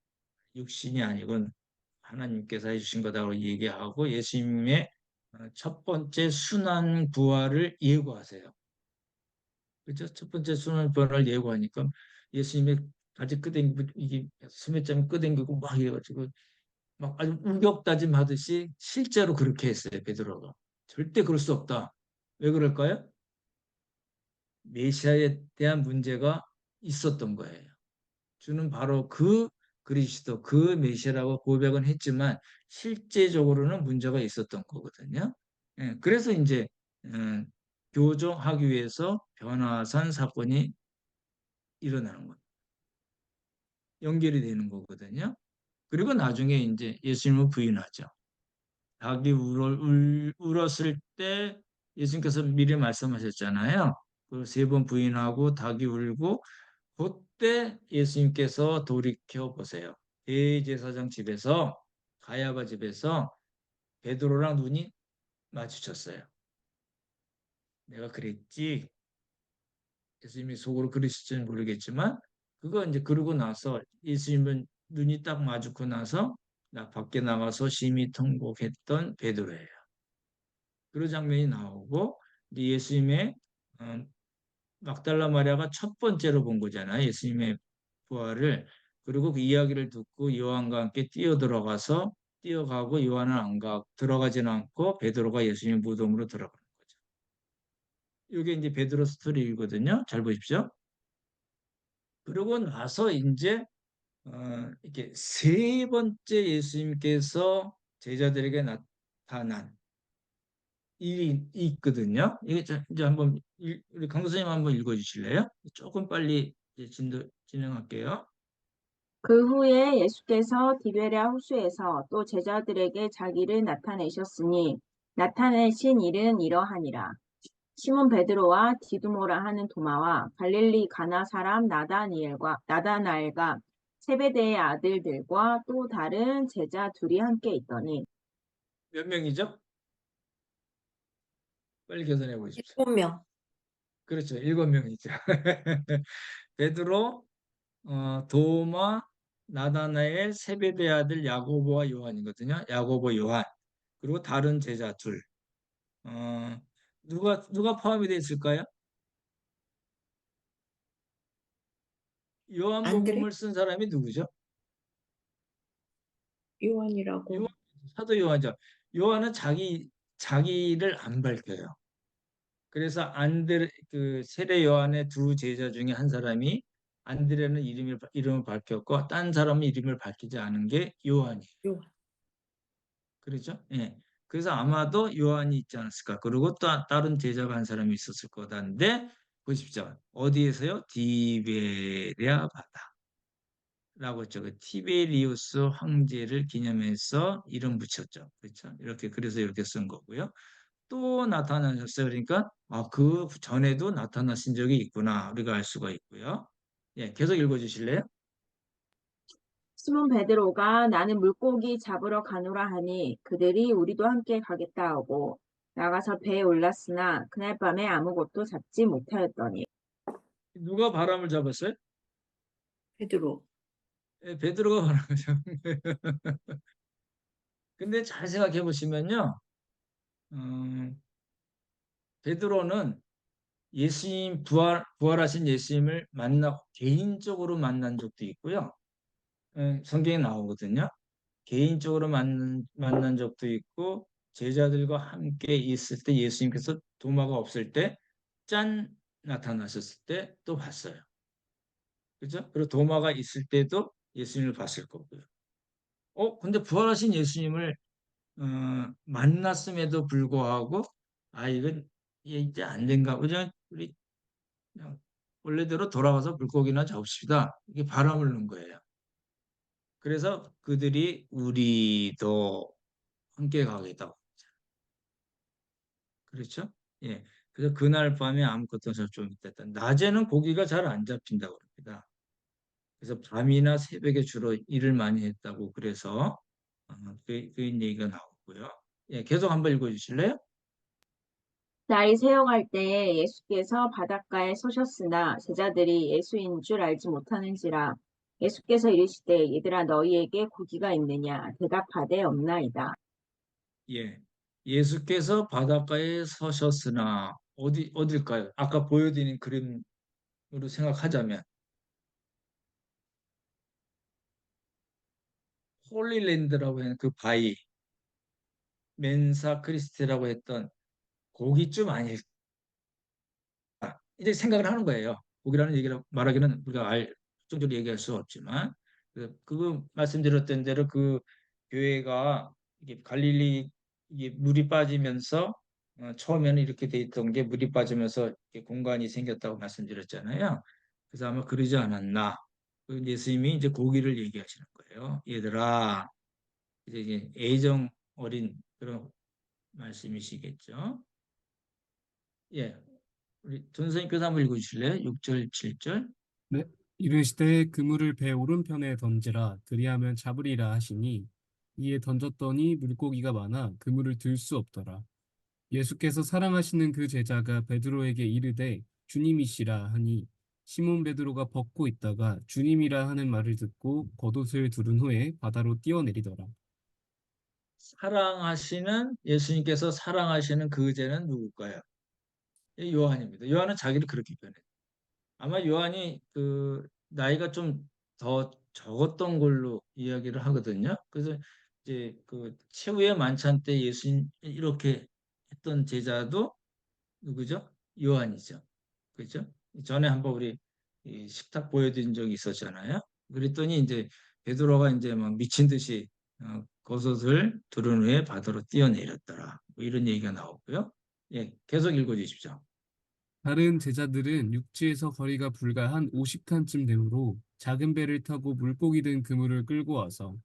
Speaker 1: 육신이 아니고 하나님께서 해주신 거다고 얘기하고 예수님의 첫 번째 순환 부활을 예고하세요. 그렇죠? 첫 번째 순환 부활을 예고하니까 예수님의 바지 끄댕기고 이게 소매점이 끄댕기고 막 해가지고 막 아주 우격다짐하듯이 실제로 그렇게 했어요. 베드로가. 절대 그럴 수 없다. 왜 그럴까요? 메시아에 대한 문제가 있었던 거예요. 주는 바로 그 그리스도, 그 메시아라고 고백은 했지만 실제적으로는 문제가 있었던 거거든요. 예, 그래서 이제 음, 교정하기 위해서 변화산 사건이 일어나는 거예요. 연결이 되는 거거든요. 그리고 나중에 이제 예수님을 부인하죠. 닭이 울었을 때 예수님께서 미리 말씀하셨잖아요. 그 세 번 부인하고 닭이 울고 그때 예수님께서 돌이켜 보세요. 대제사장 집에서 가야바 집에서 베드로랑 눈이 마주쳤어요. 내가 그랬지. 예수님이 속으로 그러실지는 모르겠지만 그거 이제 그러고 나서 예수님은 눈이 딱 마주고 나서 나 밖에 나가서 심히 통곡했던 베드로예요. 그런 장면이 나오고 예수님의 어, 막달라 마리아가 첫 번째로 본 거잖아요. 예수님의 부활을. 그리고 그 이야기를 듣고 요한과 함께 뛰어가고 요한은 안 가, 들어가지는 않고 베드로가 예수님 무덤으로 들어가는 거죠. 이게 이제 베드로 스토리거든요. 잘 보십시오. 그러고 나서 이제 이렇게 세 번째 예수님께서 제자들에게 나타난 일이 있거든요. 이게 이제 한번 우리 강 선생님 한번 읽어주실래요? 조금 빨리 이제 진행할게요.
Speaker 2: 그 후에 예수께서 디베랴 호수에서 또 제자들에게 자기를 나타내셨으니 나타내신 일은 이러하니라. 시몬 베드로와 디두모라 하는 도마와 갈릴리 가나 사람 나다나엘과 세베대의 아들들과 또 다른 제자 둘이 함께 있더니
Speaker 1: 몇 명이죠? 빨리 계산해 보십시오.
Speaker 3: 7명.
Speaker 1: 그렇죠. 7명이죠. 베드로, 도마, 나다나엘, 세베대 아들 야고보와 요한이거든요. 야고보, 요한. 그리고 다른 제자 둘. 어, 누가 포함이 되어 있을까요?
Speaker 3: 안드레?
Speaker 1: 요한복음을 쓴 사람이 누구죠? 요한,
Speaker 3: 요한이라고.
Speaker 1: 사도 요한이죠. 요한은 자기를 안 밝혀요. 그래서 그 세례 요한의 두 제자 중에 한 사람이 안드레는 이름을 밝혔고 딴 사람은 이름을 밝히지 않은 게 요한이에요.
Speaker 3: 요한.
Speaker 1: 그렇죠? 예. 그래서 아마도 요한이 있지 않았을까. 그리고 또 다른 제자가 한 사람이 있었을 거다인데 보십시오. 어디에서요? 디베랴 바다라고 했죠. 그 티베리우스 황제를 기념해서 이름 붙였죠. 그렇죠? 이렇게 그래서 이렇게 쓴 거고요. 또 나타나셨어요. 그러니까 그 전에도 나타나신 적이 있구나. 우리가 알 수가 있고요. 예, 계속 읽어주실래요?
Speaker 2: 시몬 베드로가 나는 물고기 잡으러 가노라 하니 그들이 우리도 함께 가겠다 하고 나가서 배에 올랐으나 그날 밤에 아무것도 잡지 못하였더니
Speaker 1: 누가 바람을 잡았어요?
Speaker 3: 베드로.
Speaker 1: 예, 베드로가 바람을 잡은 거예요. 근데 잘 생각해 보시면요. 음, 베드로는 부활하신 예수님을 개인적으로 만난 적도 있고요. 성경에 나오거든요. 개인적으로 만난 적도 있고, 제자들과 함께 있을 때 예수님께서 도마가 없을 때, 짠! 나타나셨을 때 또 봤어요. 그죠? 그리고 도마가 있을 때도 예수님을 봤을 거고요. 근데 부활하신 예수님을 만났음에도 불구하고, 이건 이제 안 된가 보죠? 우리 그냥 원래대로 돌아가서 물고기나 잡읍시다. 이게 바람을 넣은 거예요. 그래서 그들이 우리도 함께 가겠다고. 그렇죠? 예. 그래서 그날 밤에 아무것도 접촉 못했다. 낮에는 고기가 잘 안 잡힌다고 그럽니다. 그래서 밤이나 새벽에 주로 일을 많이 했다고 그래서 그 얘기가 나오고요. 예, 계속 한번 읽어주실래요?
Speaker 2: 날이 새어갈 때에 예수께서 바닷가에 서셨으나 제자들이 예수인 줄 알지 못하는지라 예수께서 이르시되 얘들아 너희에게 고기가 있느냐 대답하되 없나이다.
Speaker 1: 예. 예수께서 바닷가에 서셨으나 어딜까요? 아까 보여드린 그림으로 생각하자면 홀리랜드라고 하는 그 바위, 멘사 크리스티라고 했던 거기쯤 아닐까? 이제 생각을 하는 거예요. 고기라는 얘기를 말하기는 우리가 특정적으로 얘기할 수 없지만 그거 말씀드렸던 대로 그 교회가 이게 갈릴리 이게 물이 빠지면서 처음에는 이렇게 돼 있던 게 물이 빠지면서 이렇게 공간이 생겼다고 말씀드렸잖아요. 그래서 아마 그러지 않았나. 예수님이 이제 고기를 얘기하시는 거예요. 얘들아, 이제 애정 어린 그런 말씀이시겠죠. 예, 우리 전 선생님께서 한번 읽어주실래요? 6절, 7절.
Speaker 4: 네. 이르시되 그물을 배 오른편에 던지라 그리하면 잡으리라 하시니 이에 던졌더니 물고기가 많아 그물을 들 수 없더라. 예수께서 사랑하시는 그 제자가 베드로에게 이르되 주님이시라 하니 시몬 베드로가 벗고 있다가 주님이라 하는 말을 듣고 겉옷을 두른 후에 바다로 뛰어내리더라.
Speaker 1: 예수님께서 사랑하시는 그 죄는 누굴까요? 예, 요한입니다. 요한은 자기를 그렇게 표현해요. 아마 요한이 그 나이가 좀 더 적었던 걸로 이야기를 하거든요. 그래서 이제 그 최후의 만찬 때 예수님 이렇게 했던 제자도 누구죠? 요한이죠. 그죠? 전에 한번 우리 이 식탁 보여드린 적이 있었잖아요. 그랬더니 이제 베드로가 이제 막 미친 듯이 겉옷을 두른 후에 바다로 뛰어내렸더라. 뭐 이런 얘기가 나오고요. 예, 계속 읽어주십시오.
Speaker 4: 다른 제자들은 육지에서 거리가 불과 한 50칸쯤 되므로 작은 배를 타고 물고기 든 그물을 끌고 와서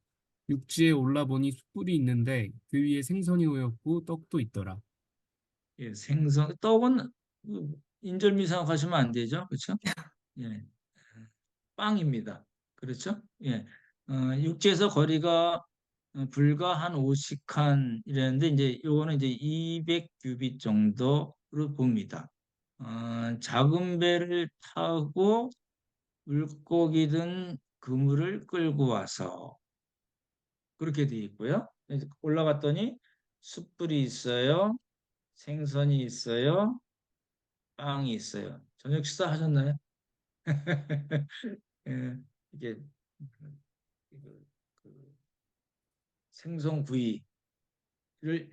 Speaker 4: 육지에 올라보니 숯불이 있는데 그 위에 생선이 놓였고 떡도 있더라.
Speaker 1: 예, 생선, 떡은 인절미 생각하시면 안 되죠. 그렇죠? 예, 빵입니다. 그렇죠? 예, 육지에서 거리가 불과 한 50칸 이랬는데 이제 요거는 이제 200규빗 정도로 봅니다. 작은 배를 타고 물고기든 그물을 끌고 와서 그렇게 돼 있고요. 그래서 올라갔더니 숯불이 있어요. 생선이 있어요. 빵이 있어요. 저녁 식사 하셨나요? 예, 이게 그 생선구이를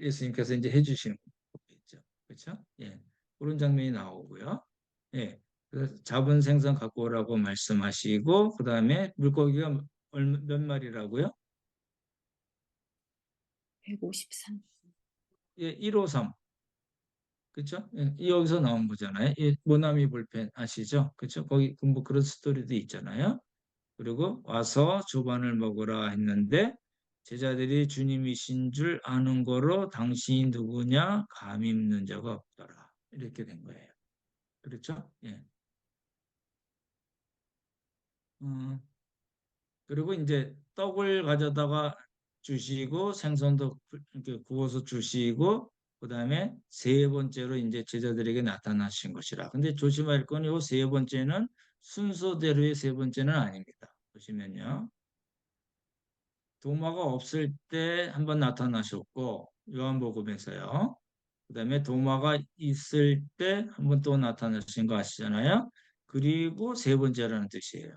Speaker 1: 예수님께서 이제 해주시는 거겠죠. 그렇죠? 예, 그런 장면이 나오고요. 예, 그래서 잡은 생선 갖고 오라고 말씀하시고 그 다음에 물고기가 몇 마리라고요?
Speaker 3: 153.
Speaker 1: 예, 153. 그렇죠? 예, 여기서 나온 거잖아요. 예, 모나미 볼펜 아시죠? 그렇죠? 거기 뭐 그런 스토리도 있잖아요. 그리고 와서 조반을 먹으라 했는데 제자들이 주님이신 줄 아는 거로 당신이 누구냐 감히 묻는 자가 없더라. 이렇게 된 거예요. 그렇죠? 예. 음, 그리고 이제 떡을 가져다가 주시고 생선도 이렇게 구워서 주시고 그다음에 세 번째로 이제 제자들에게 나타나신 것이라. 근데 조심할 건 이 세 번째는 순서대로의 세 번째는 아닙니다. 보시면요. 도마가 없을 때 한번 나타나셨고 요한복음에서요. 그다음에 도마가 있을 때 한번 또 나타나신 거 아시잖아요. 그리고 세 번째라는 뜻이에요.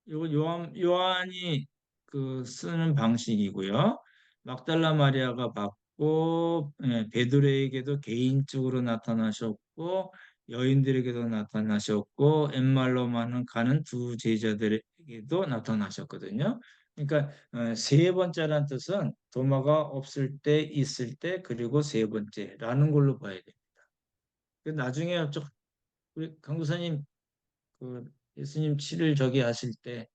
Speaker 1: 이거 요한이 그 쓰는 방식이고요. 막달라 마리아가 받고 베드로에게도 개인적으로 나타나셨고 여인들에게도 나타나셨고 엠마로만은 가는 두 제자들에게도 나타나셨거든요. 그러니까 세 번째란 뜻은 도마가 없을 때, 있을 때, 그리고 세 번째라는 걸로 봐야 됩니다. 나중에 우리 강도사님 그 예수님 치를 저기 하실 때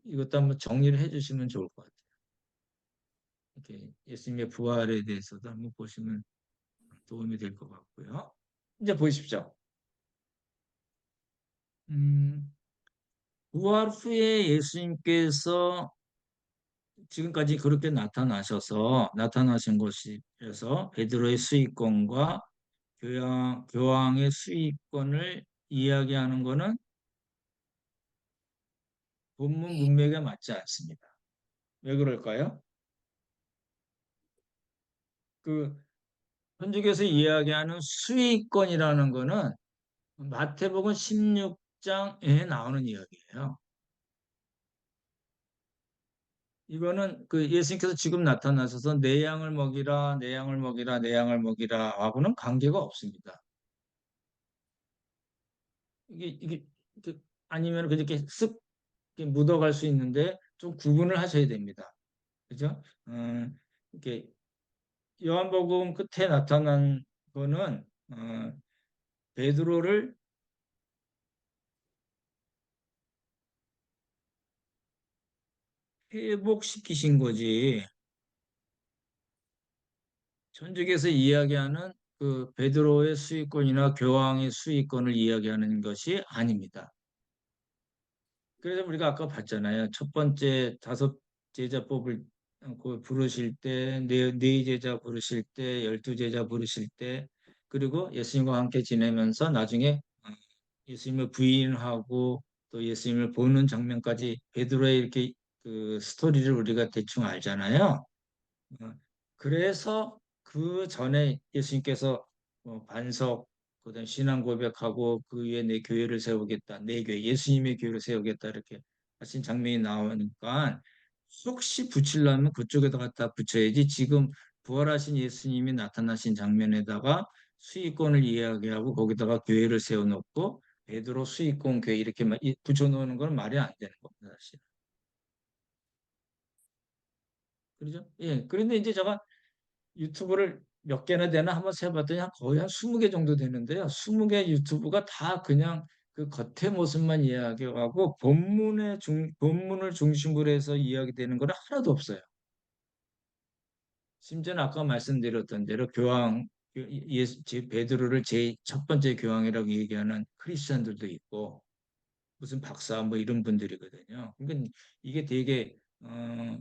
Speaker 1: 이것도 한번 정리를 해주시면 좋을 것 같아요. 이렇게 예수님의 부활에 대해서도 한번 보시면 도움이 될 것 같고요. 이제 보십시오. 음, 부활 후에 예수님께서 지금까지 그렇게 나타나신 것이어서 베드로의 수익권과 교황의 수익권을 이야기하는 것은 본문 문맥에 맞지 않습니다. 왜 그럴까요? 그 현직에서 이야기하는 수익권이라는 것은 마태복음 16장에 나오는 이야기예요. 이거는 그 예수님께서 지금 나타나셔서 내 양을 먹이라, 내 양을 먹이라, 내 양을 먹이라 하고는 관계가 없습니다. 이게 아니면 그렇게 쓱 이렇게 묻어갈 수 있는데 좀 구분을 하셔야 됩니다. 그죠? 이렇게 요한복음 끝에 나타난 거는 베드로를 회복시키신 거지. 전적에서 이야기하는 그 베드로의 수익권이나 교황의 수익권을 이야기하는 것이 아닙니다. 그래서 우리가 아까 봤잖아요. 첫 번째 다섯 제자 뽑을 그 부르실 때, 네 제자 부르실 때, 12제자 부르실 때, 그리고 예수님과 함께 지내면서 나중에 예수님을 부인하고 또 예수님을 보는 장면까지 베드로의 이렇게 그 스토리를 우리가 대충 알잖아요. 어, 그래서 그 전에 예수님께서 반석, 그다음 신앙 고백하고 그 위에 내 교회를 세우겠다, 내 교회, 예수님의 교회를 세우겠다 이렇게 하신 장면이 나오니까 혹시 붙이려면 그쪽에다 갖다 붙여야지 지금 부활하신 예수님이 나타나신 장면에다가 수익권을 이야기하고 거기다가 교회를 세워놓고 베드로 수익권 교회 이렇게 붙여놓는 건 말이 안 되는 겁니다, 사실. 그렇죠? 예. 그런데 이제 제가 유튜브를 몇 개나 되나 한번 세봤더니 거의 한 20개 정도 되는데요. 20개 유튜브가 다 그냥 그 겉의 모습만 이야기하고 본문을 중심으로 해서 이야기되는 건 하나도 없어요. 심지어는 아까 말씀드렸던 대로 베드로를 제 첫 번째 교황이라고 얘기하는 크리스천들도 있고 무슨 박사 뭐 이런 분들이거든요. 그러니까 이게 되게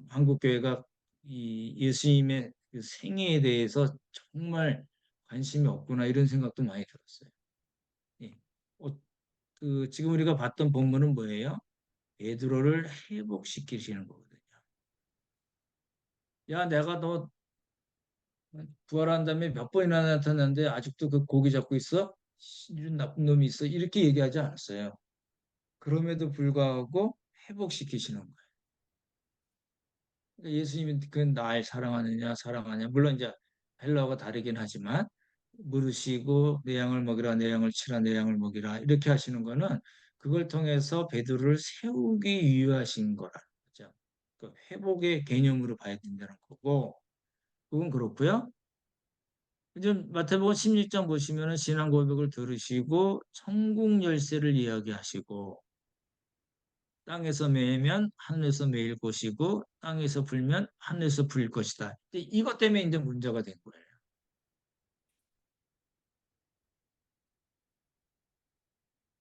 Speaker 1: 한국 교회가 이 예수님의 그 생애에 대해서 정말 관심이 없구나 이런 생각도 많이 들었어요. 예. 지금 우리가 봤던 본문은 뭐예요? 베드로를 회복시키시는 거거든요. 야, 내가 너 부활한 다음에 몇 번이나 나타났는데 아직도 그 고기 잡고 있어? 이런 나쁜 놈이 있어? 이렇게 얘기하지 않았어요. 그럼에도 불구하고 회복시키시는 거예요. 그러니까 예수님이 그 날 사랑하느냐 사랑하냐 물론 이제 헬라어가 다르긴 하지만 물으시고 내 양을 먹이라 내 양을 치라 내 양을 먹이라 이렇게 하시는 거는 그걸 통해서 베드로를 세우기 위하신 거라는 거죠. 그 회복의 개념으로 봐야 된다는 거고 그건 그렇고요. 이제 마태복음 16장 보시면은 신앙 고백을 들으시고 천국 열쇠를 이야기하시고 땅에서 매면 하늘에서 매일 것이고 땅에서 불면 하늘에서 불 것이다. 이것 때문에 이제 문제가 된 거예요.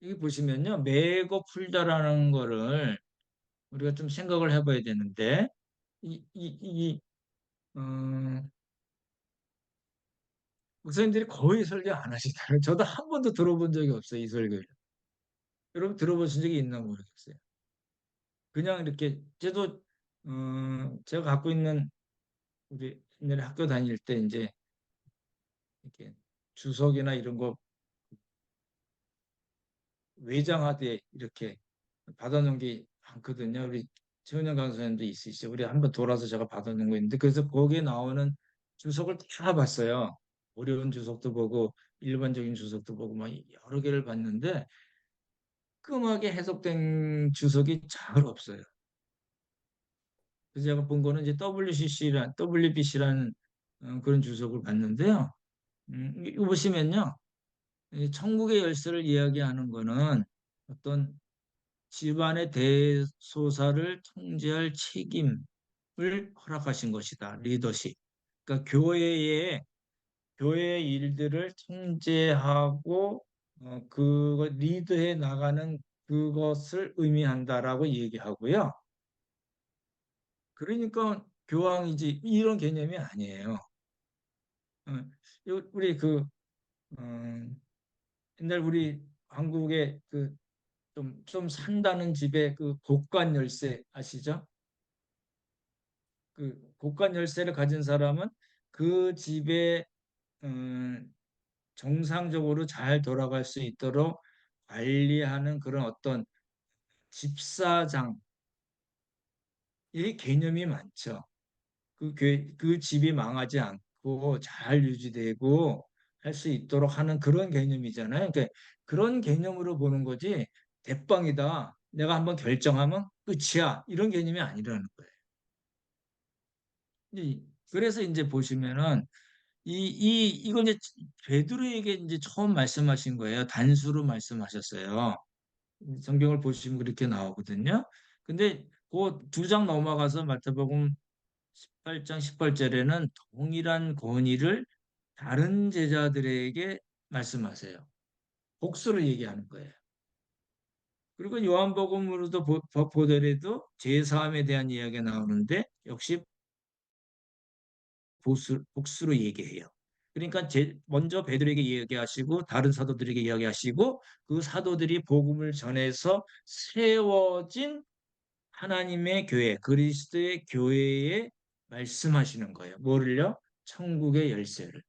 Speaker 1: 여기 보시면요. 매고 풀다라는 거를 우리가 좀 생각을 해봐야 되는데 이, 이, 이, 어, 목사님들이 거의 설교 안 하시더라고요. 저도 한 번도 들어본 적이 없어요. 이 설교를. 여러분 들어보신 적이 있나 모르겠어요. 그냥 이렇게 제가 갖고 있는 우리 옛날에 학교 다닐 때 이제 이렇게 주석이나 이런 거 외장하되 이렇게 받아놓은 게 많거든요. 우리 최은영 강사님도 있으시죠. 우리 한번 돌아서 제가 받아놓은 거 있는데 그래서 거기에 나오는 주석을 다 봤어요. 어려운 주석도 보고 일반적인 주석도 보고 막 여러 개를 봤는데 끔하게 해석된 주석이 잘 없어요. 그래서 제가 본 거는 이제 WBC라는 그런 주석을 봤는데요. 이거 보시면요. 이 천국의 열쇠를 이야기하는 거는 어떤 집안의 대소사를 통제할 책임을 허락하신 것이다. 리더십. 그러니까 교회의 일들을 통제하고 그거 리드해 나가는 그것을 의미한다라고 얘기하고요. 그러니까 교황이지 이런 개념이 아니에요. 어, 우리 어, 옛날 우리 한국의 좀 산다는 집에 그 곳간 열쇠 아시죠? 그 곳간 열쇠를 가진 사람은 그 집에 정상적으로 잘 돌아갈 수 있도록 관리하는 그런 어떤 집사장의 개념이 많죠. 그 집이 망하지 않고 잘 유지되고 할 수 있도록 하는 그런 개념이잖아요. 그러니까 그런 개념으로 보는 거지. 대빵이다. 내가 한번 결정하면 끝이야. 이런 개념이 아니라는 거예요. 그래서 이제 보시면은 이건 이제 베드로에게 이제 처음 말씀하신 거예요. 단수로 말씀하셨어요. 성경을 보시면 그렇게 나오거든요. 근데 그 두 장 넘어가서 마태복음 18장 18절에는 동일한 권위를 다른 제자들에게 말씀하세요. 복수를 얘기하는 거예요. 그리고 요한복음으로도 보더라도 제사함에 대한 이야기가 나오는데 역시 복수로 얘기해요. 그러니까 먼저 베드로에게 이야기하시고 다른 사도들에게 이야기하시고 그 사도들이 복음을 전해서 세워진 하나님의 교회, 그리스도의 교회에 말씀하시는 거예요. 뭐를요? 천국의 열쇠를.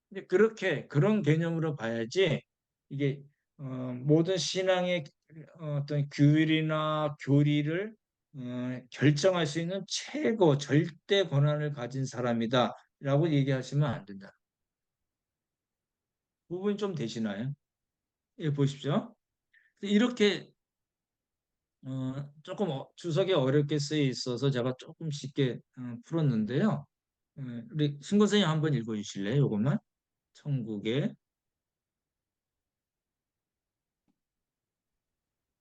Speaker 1: 근데 그런 개념으로 봐야지 이게 모든 신앙의 어떤 규율이나 교리를 결정할 수 있는 최고 절대 권한을 가진 사람이다라고 얘기하시면 안 된다. 부분이 좀 되시나요? 예, 보십시오. 이렇게 조금 주석이 어렵게 쓰여 있어서 제가 조금 쉽게 풀었는데요. 우리 승 선생님 한번 읽어주실래요? 이것만 천국의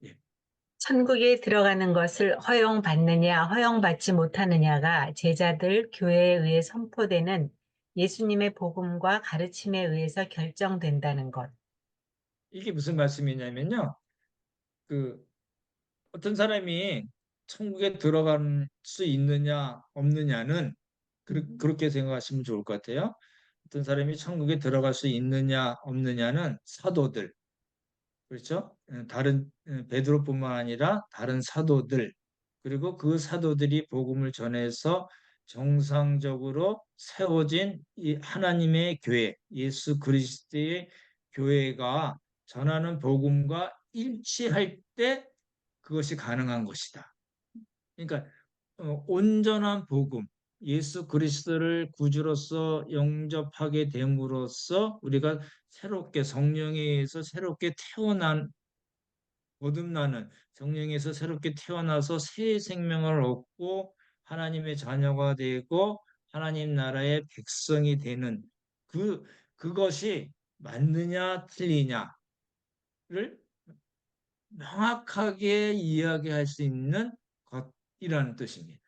Speaker 1: 예.
Speaker 3: 천국에 들어가는 것을 허용받느냐, 허용받지 못하느냐가 제자들 교회에 의해 선포되는 예수님의 복음과 가르침에 의해서 결정된다는 것.
Speaker 1: 이게 무슨 말씀이냐면요. 그 어떤 사람이 천국에 들어갈 수 있느냐 없느냐는 그렇게 생각하시면 좋을 것 같아요. 어떤 사람이 천국에 들어갈 수 있느냐 없느냐는 사도들, 그렇죠? 다른 베드로뿐만 아니라 다른 사도들, 그리고 그 사도들이 복음을 전해서 정상적으로 세워진 이 하나님의 교회, 예수 그리스도의 교회가 전하는 복음과 일치할 때 그것이 가능한 것이다. 그러니까 온전한 복음, 예수 그리스도를 구주로서 영접하게 됨으로써 우리가 새롭게 성령에 의해서 새롭게 태어난 거듭나는 성령에서 새롭게 태어나서 새 생명을 얻고 하나님의 자녀가 되고 하나님 나라의 백성이 되는 그것이 맞느냐 틀리냐를 명확하게 이야기할 수 있는 것이라는 뜻입니다.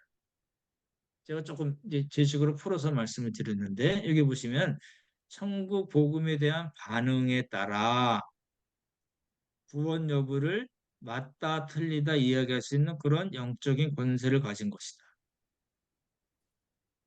Speaker 1: 제가 조금 이제 제 식으로 풀어서 말씀을 드렸는데 여기 보시면 천국 복음에 대한 반응에 따라 구원 여부를 맞다 틀리다 이야기할 수 있는 그런 영적인 권세를 가진 것이다.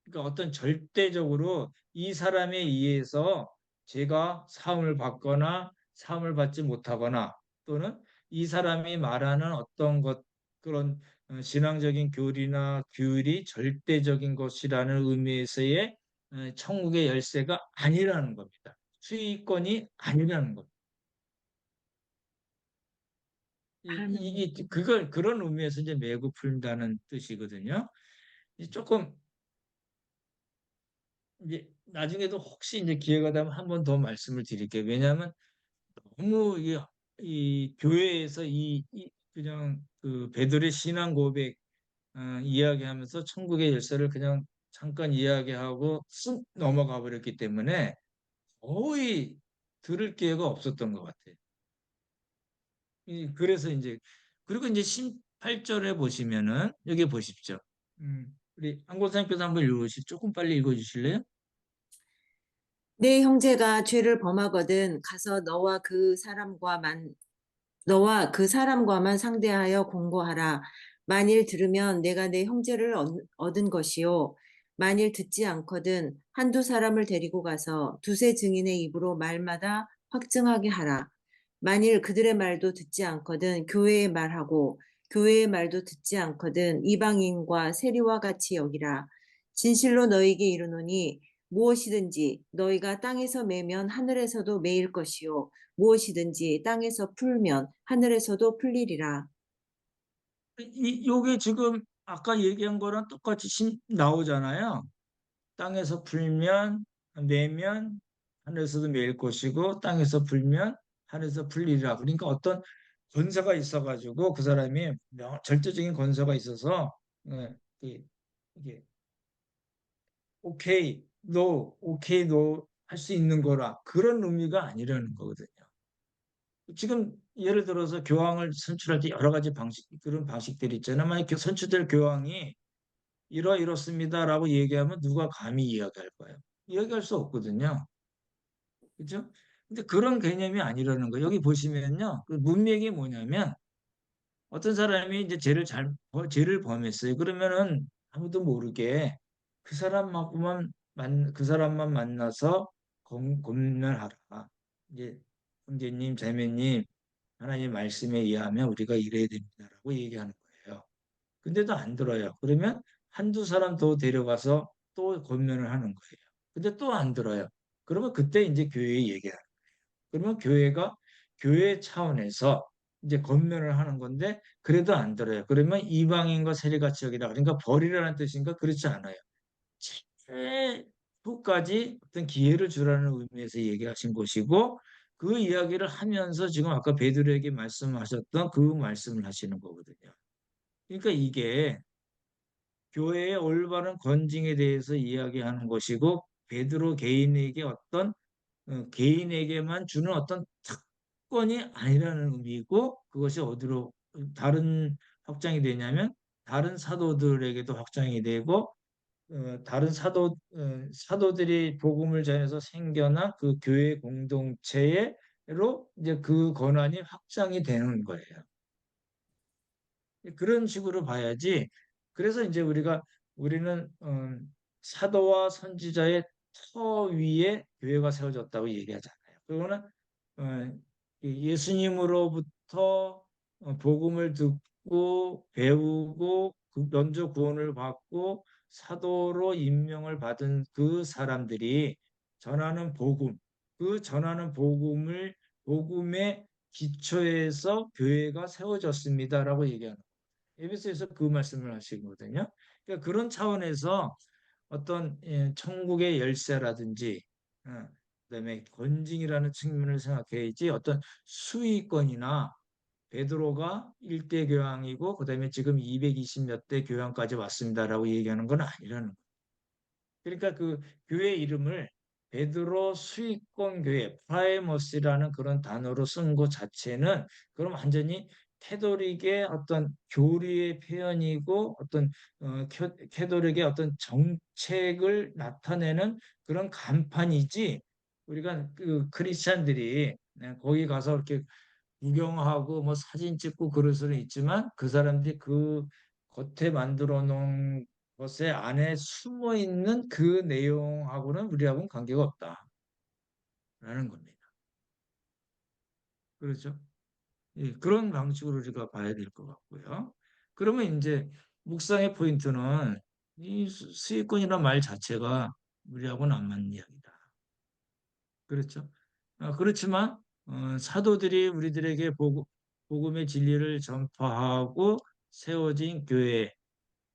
Speaker 1: 그러니까 어떤 절대적으로 이 사람에 의해서 제가 사함을 받거나 사함을 받지 못하거나 또는 이 사람이 말하는 어떤 것 그런 신앙적인 교리나 규율이 절대적인 것이라는 의미에서의 천국의 열쇠가 아니라는 겁니다. 수익권이 아니라는 겁니다. 이게 그걸 그런 의미에서 이제 매고 풀린다는 뜻이거든요. 조금 이제 나중에도 혹시 이제 기회가 되면 한 번 더 말씀을 드릴게요. 왜냐하면 너무 이 교회에서 그냥 그 베드로의 신앙 고백 이야기하면서 천국의 열쇠를 그냥 잠깐 이야기하고 쓱 넘어가 버렸기 때문에 거의 들을 기회가 없었던 것 같아요. 그래서 이제 그리고 이제 18절에 보시면은 여기 보십시오. 우리 안고사님께서 한번 조금 빨리 읽어주실래요?
Speaker 3: 내 형제가 죄를 범하거든 가서 너와 그 사람과만 상대하여 공고하라. 만일 들으면 내가 내 형제를 얻은 것이요. 만일 듣지 않거든 한두 사람을 데리고 가서 두세 증인의 입으로 말마다 확증하게 하라. 만일 그들의 말도 듣지 않거든 교회의 말하고 교회의 말도 듣지 않거든 이방인과 세리와 같이 여기라. 진실로 너희에게 이르노니 무엇이든지 너희가 땅에서 매면 하늘에서도 매일 것이요 무엇이든지 땅에서 풀면 하늘에서도 풀리리라.
Speaker 1: 요게 지금 아까 얘기한 거랑 똑같이 나오잖아요. 땅에서 풀면, 내면, 하늘에서도 매일 것이고 땅에서 불면 하늘에서 풀리리라. 그러니까 어떤 권세가 있어가지고 그 사람이 절대적인 권세가 있어서 이게, 이게 오케이 노 할 수 있는 거라 그런 의미가 아니라는 거거든요. 지금 예를 들어서 교황을 선출할 때 여러 가지 방식 그런 방식들이 있잖아요. 만약 선출될 교황이 이렇습니다라고 얘기하면 누가 감히 이야기할 거예요? 이야기할 수 없거든요. 그죠? 근데 그런 개념이 아니라는 거예요. 여기 보시면요. 그 문맥이 뭐냐면 어떤 사람이 이제 죄를 범했어요. 그러면은 아무도 모르게 그 사람만 만나서 권면하라. 이제 형제님, 자매님, 하나님 말씀에 의하면 우리가 이래야 됩니다라고 얘기하는 거예요. 근데도 안 들어요. 그러면 한두 사람 더 데려가서 또 권면을 하는 거예요. 근데 또 안 들어요. 그러면 그때 이제 교회에 얘기하는 그러면 교회가 교회 차원에서 이제 권면을 하는 건데 그래도 안 들어요. 그러면 이방인과 세리같이 여기다 그러니까 버리라는 뜻인가? 그렇지 않아요. 최후까지 어떤 기회를 주라는 의미에서 얘기하신 것이고 그 이야기를 하면서 지금 아까 베드로에게 말씀하셨던 그 말씀을 하시는 거거든요. 그러니까 이게 교회의 올바른 건징에 대해서 이야기하는 것이고 베드로 개인에게 개인에게만 주는 어떤 특권이 아니라는 의미고 그것이 어디로 다른 확장이 되냐면 다른 사도들에게도 확장이 되고 다른 사도들이 복음을 전해서 생겨난 그 교회 공동체로 이제 그 권한이 확장이 되는 거예요. 그런 식으로 봐야지. 그래서 이제 우리는 사도와 선지자의 터 위에 교회가 세워졌다고 얘기하잖아요. 그거는 어, 예수님으로부터 복음을 듣고 배우고 먼저 구원을 받고 사도로 임명을 받은 그 사람들이 전하는 그 전하는 복음의 기초에서 교회가 세워졌습니다라고 얘기하는 에베소에서 그 말씀을 하시거든요. 그러니까 그런 차원에서 어떤 천국의 열쇠라든지 그다음에 권징이라는 측면을 생각해야지 어떤 수위권이나 베드로가 1대 교황이고 그다음에 지금 220 몇 대 교황까지 왔습니다라고 얘기하는 건 아니라는 거예요. 그러니까 그 교회 이름을 베드로 수익권 교회 프라이머스라는 그런 단어로 쓴 것 자체는 그럼 완전히 캐톨릭의 어떤 교리의 표현이고 어떤 캐톨릭의 어떤 정책을 나타내는 그런 간판이지 우리가 그 크리스찬들이 거기 가서 이렇게 구경하고 뭐 사진 찍고 그럴 수는 있지만 그 사람들이 그 겉에 만들어 놓은 것에 안에 숨어 있는 그 내용하고는 우리하고는 관계가 없다라는 겁니다. 그렇죠? 예, 그런 방식으로 우리가 봐야 될 것 같고요. 그러면 이제 묵상의 포인트는 이 수익권이라는 말 자체가 우리하고는 안 맞는 이야기다. 그렇죠? 그렇지만 사도들이 우리들에게 복음의 진리를 전파하고 세워진 교회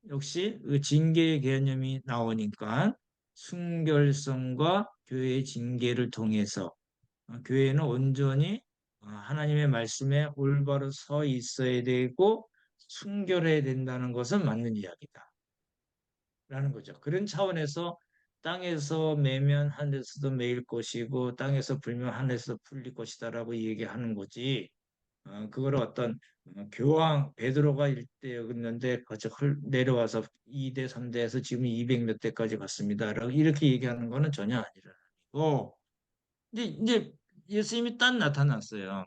Speaker 1: 역시 그 징계의 개념이 나오니까 순결성과 교회의 징계를 통해서 교회는 온전히 하나님의 말씀에 올바로 서 있어야 되고 순결해야 된다는 것은 맞는 이야기다. 라는 거죠. 그런 차원에서 땅에서 매면 하늘에서도 매일 것이고 땅에서 불면 하늘에서 풀릴 것이다라고 얘기하는 거지. 그거를 어떤 교황 베드로가 1대였는데 거쳐 내려와서 2대, 3대에서 지금 200 몇 대까지 갔습니다. 라고 이렇게 얘기하는 거는 전혀 아니라고. 이제 예수님이 딱 나타났어요.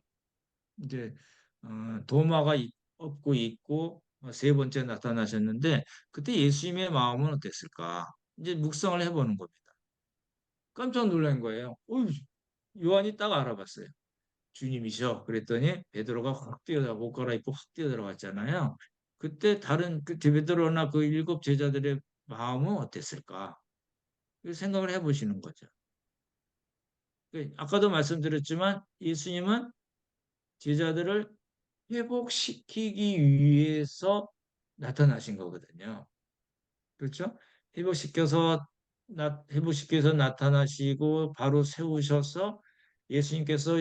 Speaker 1: 이제 도마가 업고 있고 세 번째 나타나셨는데 그때 예수님의 마음은 어땠을까? 이제 묵상을 해보는 겁니다. 깜짝 놀란 거예요. 요한이 딱 알아봤어요. 주님이셔. 그랬더니 베드로가 확 뛰어들어 옷 갈아입고 확 뛰어들어갔잖아요. 그때 다른 그 베드로나 그 일곱 제자들의 마음은 어땠을까? 생각을 해보시는 거죠. 아까도 말씀드렸지만 예수님은 제자들을 회복시키기 위해서 나타나신 거거든요. 그렇죠? 회복시켜서 회복시켜서 나타나시고 바로 세우셔서 예수님께서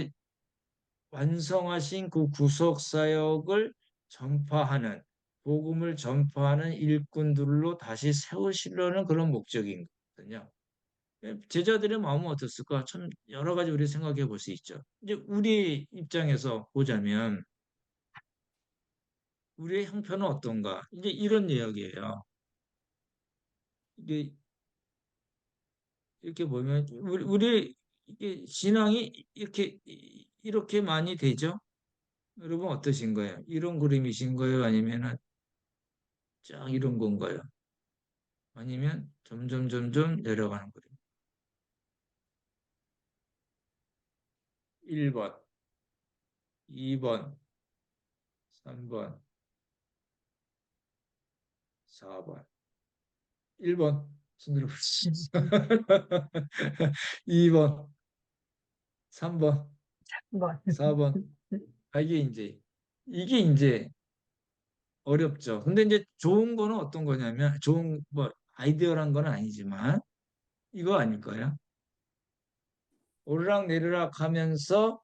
Speaker 1: 완성하신 그 구속 사역을 전파하는 복음을 전파하는 일꾼들로 다시 세우시려는 그런 목적인 거거든요. 제자들의 마음은 어떻을까? 참 여러 가지 우리 생각해 볼 수 있죠. 이제 우리 입장에서 보자면 우리의 형편은 어떤가? 이제 이런 이야기예요. 이게 이렇게 보면 우리 이게 신앙이 이렇게 많이 되죠? 여러분 어떠신 거예요? 이런 그림이신 거예요? 아니면은 쫙 이런 건가요? 아니면 점점 점점 내려가는 그림? 1번, 2번, 3번, 4번. 1번 손들어 보시죠. 2번, 3번,
Speaker 5: 뭐,
Speaker 1: 4번. 아, 이게 이제 어렵죠. 근데 이제 좋은 거는 어떤 거냐면 좋은 뭐 아이디어란 건 아니지만 이거 아닐까요? 오르락 내리락 하면서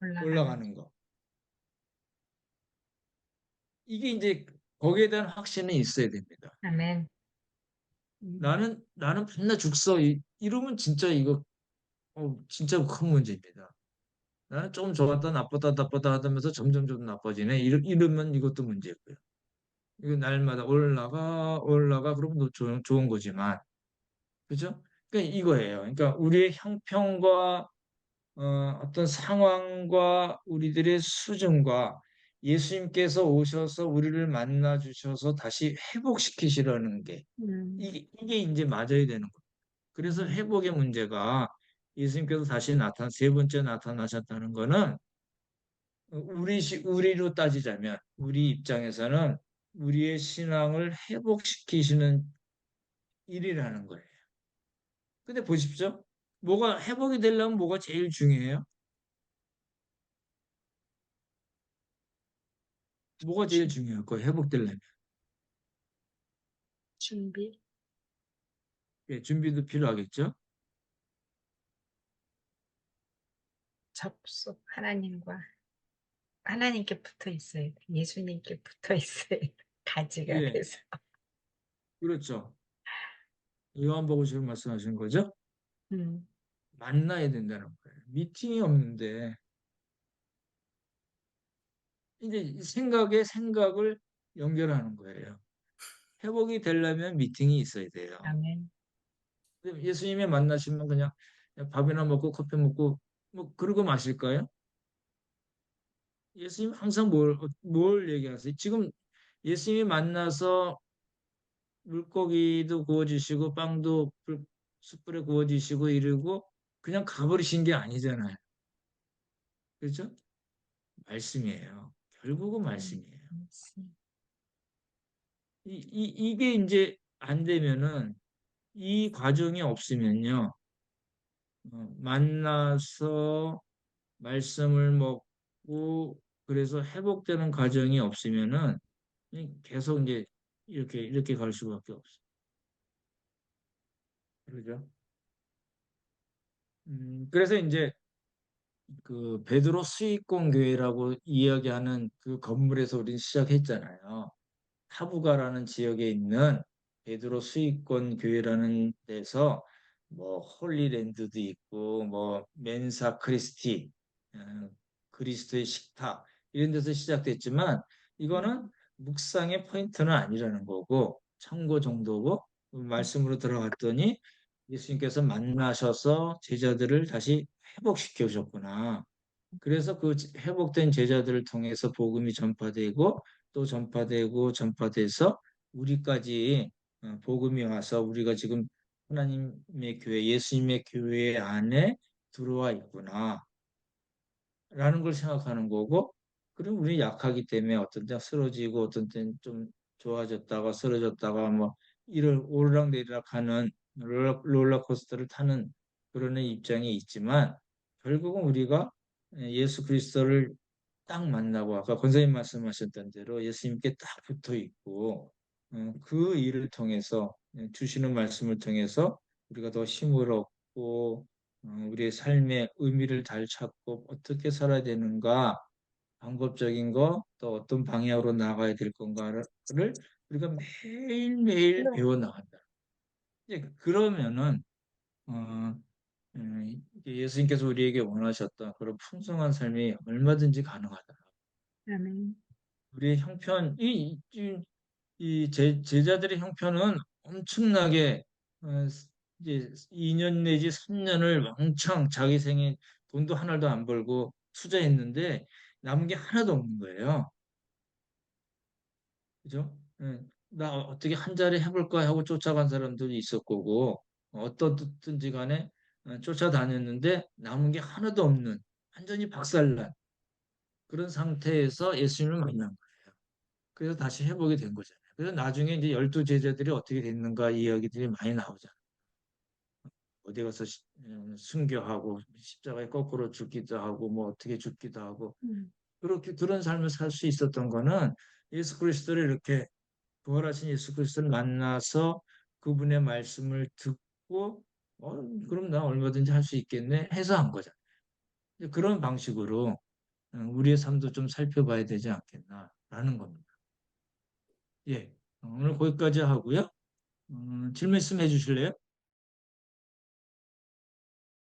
Speaker 5: 올라가는.
Speaker 1: 올라가는 거. 이게 이제 거기에 대한 확신이 있어야 됩니다.
Speaker 5: 아멘.
Speaker 1: 나는 맨날 죽서 이러면 진짜 이거 진짜 큰 문제입니다. 나는 좀 좋았다 나쁘다 하면서 점점 좀 나빠지네. 이러면 이것도 문제고요. 이거 날마다 올라가 그러면 또 좋은 거지만 그죠? 그러니까 이거예요. 그러니까 우리의 형편과 어떤 상황과 우리들의 수준과 예수님께서 오셔서 우리를 만나 주셔서 다시 회복시키시려는 게 이게 이제 맞아야 되는 거예요. 그래서 회복의 문제가 예수님께서 다시 세 번째 나타나셨다는 거는 우리로 따지자면 우리 입장에서는 우리의 신앙을 회복시키시는 일이라는 거예요. 근데 보십시오. 뭐가 회복이 되려면 뭐가 제일 중요해요? 뭐가 제일 중요할까요? 회복되려면.
Speaker 5: 준비.
Speaker 1: 예, 준비도 필요하겠죠?
Speaker 5: 접속. 하나님께 붙어 있어야 돼. 예수님께 붙어 있어야 돼. 가지가
Speaker 1: 예,
Speaker 5: 돼서.
Speaker 1: 그렇죠. 요한복음처럼 말씀하신 거죠?
Speaker 5: 음,
Speaker 1: 만나야 된다는 거예요. 미팅이 없는데 이제 생각을 연결하는 거예요. 회복이 되려면 미팅이 있어야 돼요.
Speaker 5: 아멘.
Speaker 1: 근데 예수님이 만나시면 그냥 밥이나 먹고 커피 먹고 뭐 그러고 마실까요? 예수님 항상 뭘 얘기하세요? 지금 예수님이 만나서 물고기도 구워주시고 빵도 숯불에 구워주시고 이러고 그냥 가버리신 게 아니잖아요. 그렇죠? 말씀이에요. 결국은 말씀이에요. 이게 이제 안 되면은 이 과정이 없으면요. 만나서 말씀을 먹고 그래서 회복되는 과정이 없으면은 계속 이제 이렇게 갈 수밖에 없어요. 그러죠? 그래서 이제 그 베드로 수익공 교회라고 이야기하는 그 건물에서 우리는 시작했잖아요. 타부가라는 지역에 있는 베드로 수익권 교회라는 데서 뭐 홀리랜드도 있고 뭐 멘사 크리스티 그리스도의 식탁 이런 데서 시작됐지만 이거는 묵상의 포인트는 아니라는 거고 참고 정도고 말씀으로 들어갔더니 예수님께서 만나셔서 제자들을 다시 회복시켜 주셨구나. 그래서 그 회복된 제자들을 통해서 복음이 전파되고 또 전파돼서 우리까지 복음이 와서 우리가 지금 하나님의 교회, 예수님의 교회 안에 들어와 있구나. 라는 걸 생각하는 거고, 그럼 우리 약하기 때문에 어떤 때 쓰러지고 어떤 때는 좀 좋아졌다가 쓰러졌다가 뭐 이를 오르락내리락 하는 롤러코스터를 타는 그런 입장이 있지만 결국은 우리가 예수 그리스도를 딱 만나고 아까 권사님 말씀하셨던 대로 예수님께 딱 붙어 있고 그 일을 통해서 주시는 말씀을 통해서 우리가 더 힘을 얻고 우리의 삶의 의미를 잘 찾고 어떻게 살아야 되는가 방법적인 거 또 어떤 방향으로 나가야 될 건가를 우리가 매일매일 배워 나간다. 이제 그러면은 어, 이게 예수님께서 우리에게 원하셨던 그런 풍성한 삶이 얼마든지 가능하다.
Speaker 5: 아멘.
Speaker 1: 우리의 형편, 제자들의 형편은 엄청나게 이제 2년 내지 3년을 왕창 자기 생에 돈도 하나도 안 벌고 투자했는데 남은 게 하나도 없는 거예요. 그죠? 나 어떻게 한 자리 해볼까 하고 쫓아간 사람들이 있을 거고 어떻든지 간에 쫓아다녔는데 남은 게 하나도 없는 완전히 박살난 그런 상태에서 예수님을 만난 거예요. 그래서 다시 해보게 된 거잖아요. 그래서 나중에 이제 12제자들이 어떻게 됐는가 이야기들이 많이 나오잖아요. 어디 가서 순교하고 십자가에 거꾸로 죽기도 하고 뭐 어떻게 죽기도 하고 그렇게 그런 삶을 살 수 있었던 거는 예수 그리스도를 이렇게 부활하신 예수 그리스도를 만나서 그분의 말씀을 듣고 그럼 나 얼마든지 할 수 있겠네 해서 한 거잖아요. 그런 방식으로 우리의 삶도 좀 살펴봐야 되지 않겠나라는 겁니다. 예, 오늘 거기까지 하고요. 질문 있으면 해주실래요?